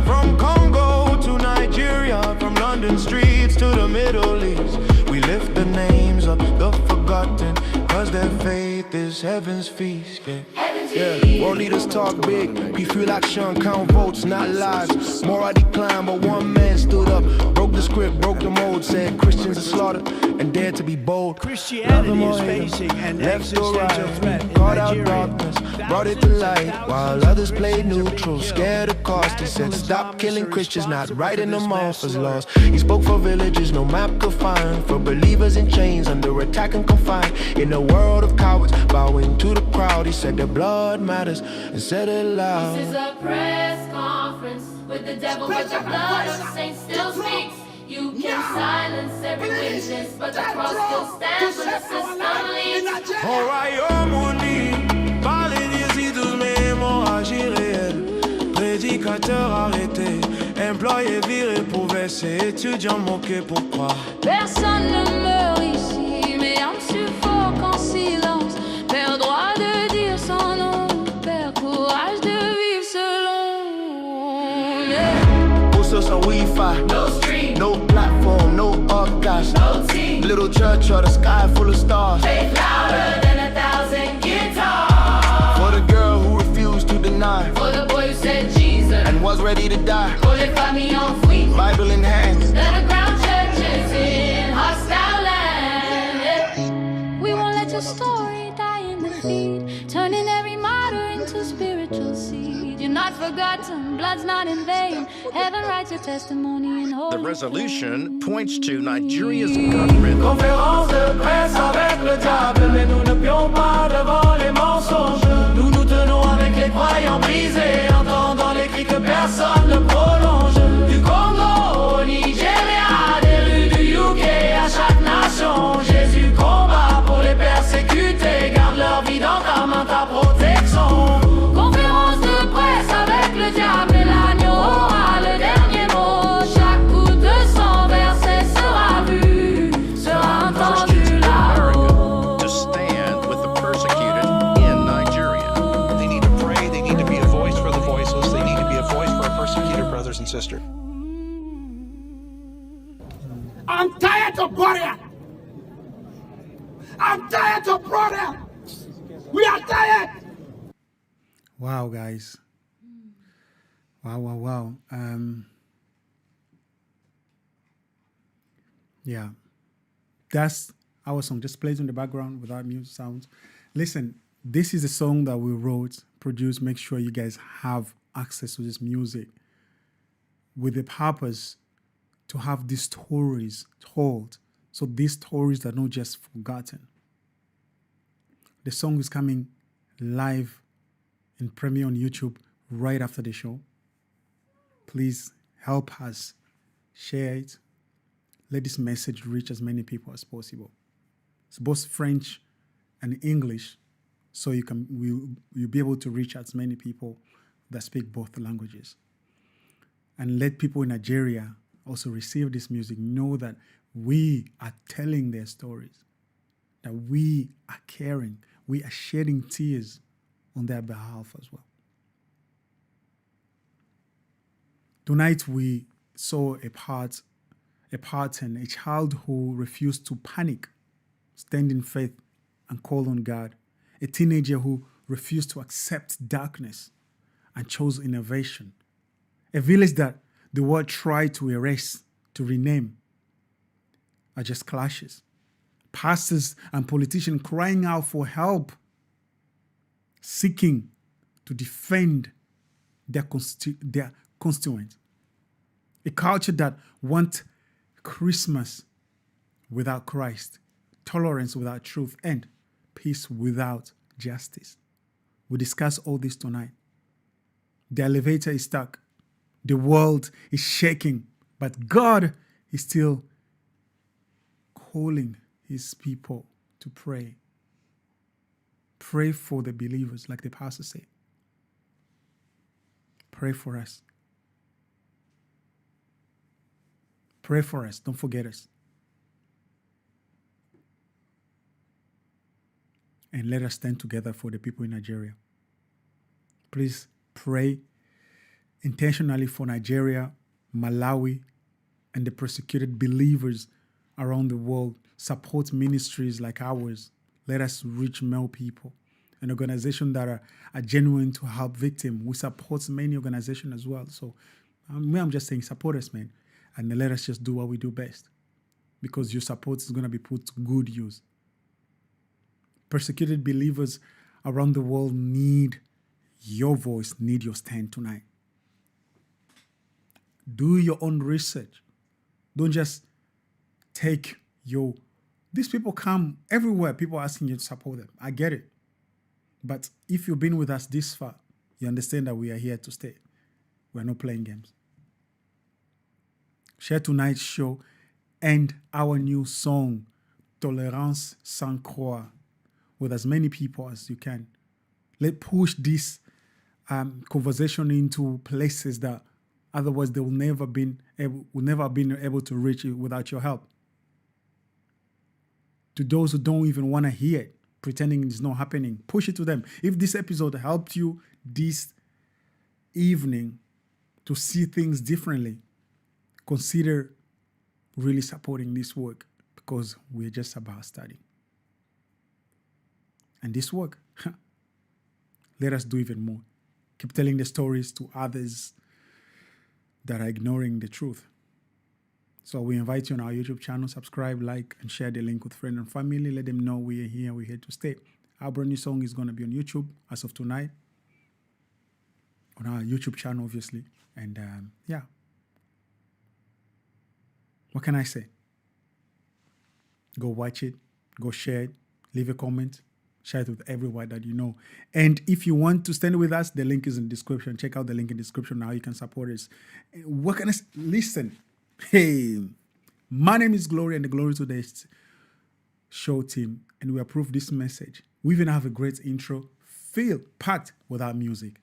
From Congo to Nigeria, from London streets to the Middle East, we lift the names of the forgotten, cause their faith is heaven's feast. World leaders talk big, we feel action, count votes, not lives. More I decline, but one man stood up, broke the script, broke the mold, said Christians are slaughtered and dared to be bold. Christianity is facing an existential threat in Nigeria. Darkness, brought it to light, while others played neutral, scared of cost. He said, stop killing Christians, not writing them off as lost. He spoke for villages no map could find, for believers in chains under attack and confined. In a world of cowards, bowing to the crowd, he said the blood matters and said it loud. This is a press conference with the devil, but the blood of saints still speaks. You can silence every witness, but the cross still stands when the system leaks. Au royaume uni, parlez d'ici tous mes mots, agir réel. Prédicateur arrêté, employé viré pour verser, étudiant moqué pour croire. Personne ne meurt ici, mais un suffoque en silence. Père droit de dire son nom, Père courage de vivre selon. Also some Wi-Fi, no stream, no platform, no podcast, no team. Little church or the sky full of stars. Faith louder than 1,000 guitars. For the girl who refused to deny, For the boy who said Jesus and was ready to die. Pour les familles enfouies, Bible in hand. Underground churches in hostile land. We won't let your story die in the feed, turning every martyr into spiritual seed. You're not forgotten, blood's not in vain. Heaven writes your testimony in holy. The resolution points to Nigeria's government. Conférence de presse avec le diable, mais nous ne pions pas devant les mensonges. Nous nous tenons avec les croyants brisés, entendant les cris que personne ne prolonge. Du Congo au Nigeria, des rues du UK à chaque nation, Jésus combat pour les persécutés, garde leur vie dans ta main, ta protection. Conférence de presse avec le diable et l'agneau aura le dernier mot. Chaque goutte de sang versée sera vue, sera entendue là-haut. To stand with the persecuted in Nigeria. They need to pray, they need to be a voice for the voiceless, they need to be a voice for our persecuted brothers and sisters. I'm tired of burial. I'm tired of brother. We are tired. Wow, guys. Wow. Yeah. That's our song. Just plays in the background without music sounds. Listen, this is a song that we wrote, produced. Make sure you guys have access to this music with the purpose to have these stories told. So these stories are not just forgotten. The song is coming live in premiere on YouTube right after the show. Please help us share it. Let this message reach as many people as possible. It's both French and English, so you'll be able to reach as many people that speak both languages. And let people in Nigeria also receive this music, know that we are telling their stories, that we are caring, we are shedding tears on their behalf as well. Tonight we saw a pattern, a child who refused to panic, stand in faith and call on God, a teenager who refused to accept darkness and chose innovation, a village that the world tried to erase, to rename, are just clashes. Pastors and politicians crying out for help, seeking to defend their constituents. A culture that wants Christmas without Christ, tolerance without truth, and peace without justice. We discuss all this tonight. The elevator is stuck. The world is shaking, but God is still calling his people to pray. Pray for the believers, like the pastor said. Pray for us. Pray for us. Don't forget us. And let us stand together for the people in Nigeria. Please pray intentionally for Nigeria, Malawi, and the persecuted believers around the world. Support ministries like ours. Let us reach more people. An organization that are genuine to help victims. We support many organizations as well. So I'm just saying, support us, man. And let us just do what we do best. Because your support is going to be put to good use. Persecuted believers around the world need your voice, need your stand tonight. Do your own research. Don't just take your... These people come everywhere, people asking you to support them. I get it. But if you've been with us this far, you understand that we are here to stay. We're not playing games. Share tonight's show and our new song, Tolérance sans Croix, with as many people as you can. Let's push this conversation into places that otherwise they will never been able to reach it without your help. To those who don't even want to hear it, pretending it's not happening, push it to them. If this episode helped you this evening to see things differently, consider really supporting this work, because we're just about studying. And this work, let us do even more. Keep telling the stories to others that are ignoring the truth. So we invite you on our YouTube channel, subscribe, like, and share the link with friends and family. Let them know we are here, we're here to stay. Our brand new song is going to be on YouTube as of tonight, on our YouTube channel, obviously. And yeah. What can I say? Go watch it, go share it, leave a comment, share it with everyone that you know. And if you want to stand with us, the link is in the description. Check out the link in the description now. You can support us. What can I say? Listen. Hey, my name is Glory, and the Glory Today's show team, and we approve this message. We even have a great intro, packed with our music.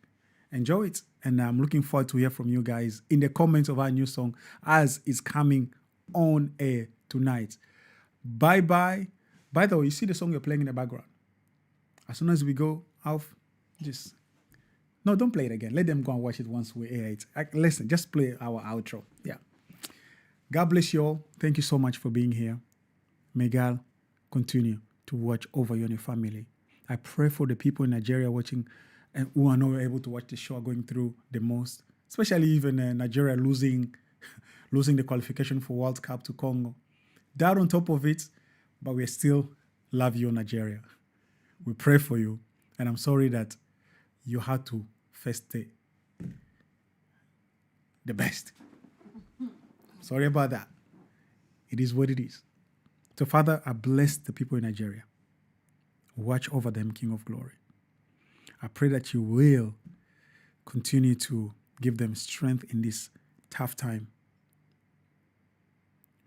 Enjoy it, and I'm looking forward to hear from you guys in the comments of our new song as it's coming on air tonight. Bye-bye. By the way, you see the song you're playing in the background? As soon as we go off, no, don't play it again. Let them go and watch it once we air it. Listen, just play our outro. Yeah. God bless you all. Thank you so much for being here. May God continue to watch over you and your family. I pray for the people in Nigeria watching and who are not able to watch the show, going through the most, especially even Nigeria losing the qualification for World Cup to Congo. That on top of it, but we still love you, Nigeria. We pray for you, and I'm sorry that you had to face the best. Sorry about that. It is what it is. So, Father, I bless the people in Nigeria. Watch over them, King of Glory. I pray that you will continue to give them strength in this tough time.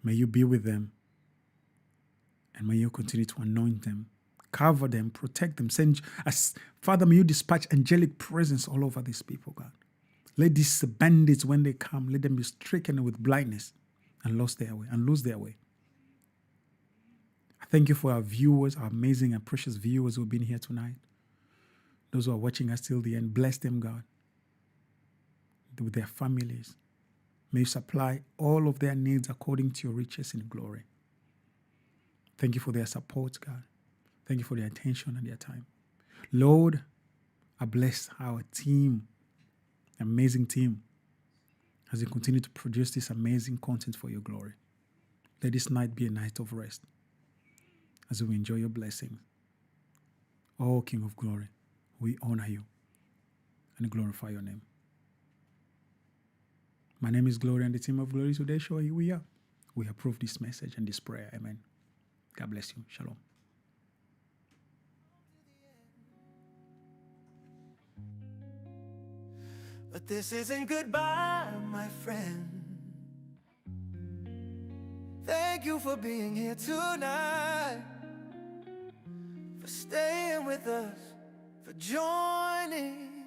May you be with them, and may you continue to anoint them, Cover them, protect them. Father, may you dispatch angelic presence all over these people, God. Let these bandits, when they come, let them be stricken with blindness and lose their way. I thank you for our viewers, our amazing and precious viewers who have been here tonight. Those who are watching us till the end, bless them, God, with their families. May you supply all of their needs according to your riches in glory. Thank you for their support, God. Thank you for their attention and their time. Lord, I bless our team, amazing team, as they continue to produce this amazing content for your glory. Let this night be a night of rest as we enjoy your blessings. Oh, King of glory, we honor you and glorify your name. My name is Glory, and the team of Glory today show you we are. We approve this message and this prayer. Amen. God bless you. Shalom. But this isn't goodbye, my friend. Thank you for being here tonight, for staying with us, for joining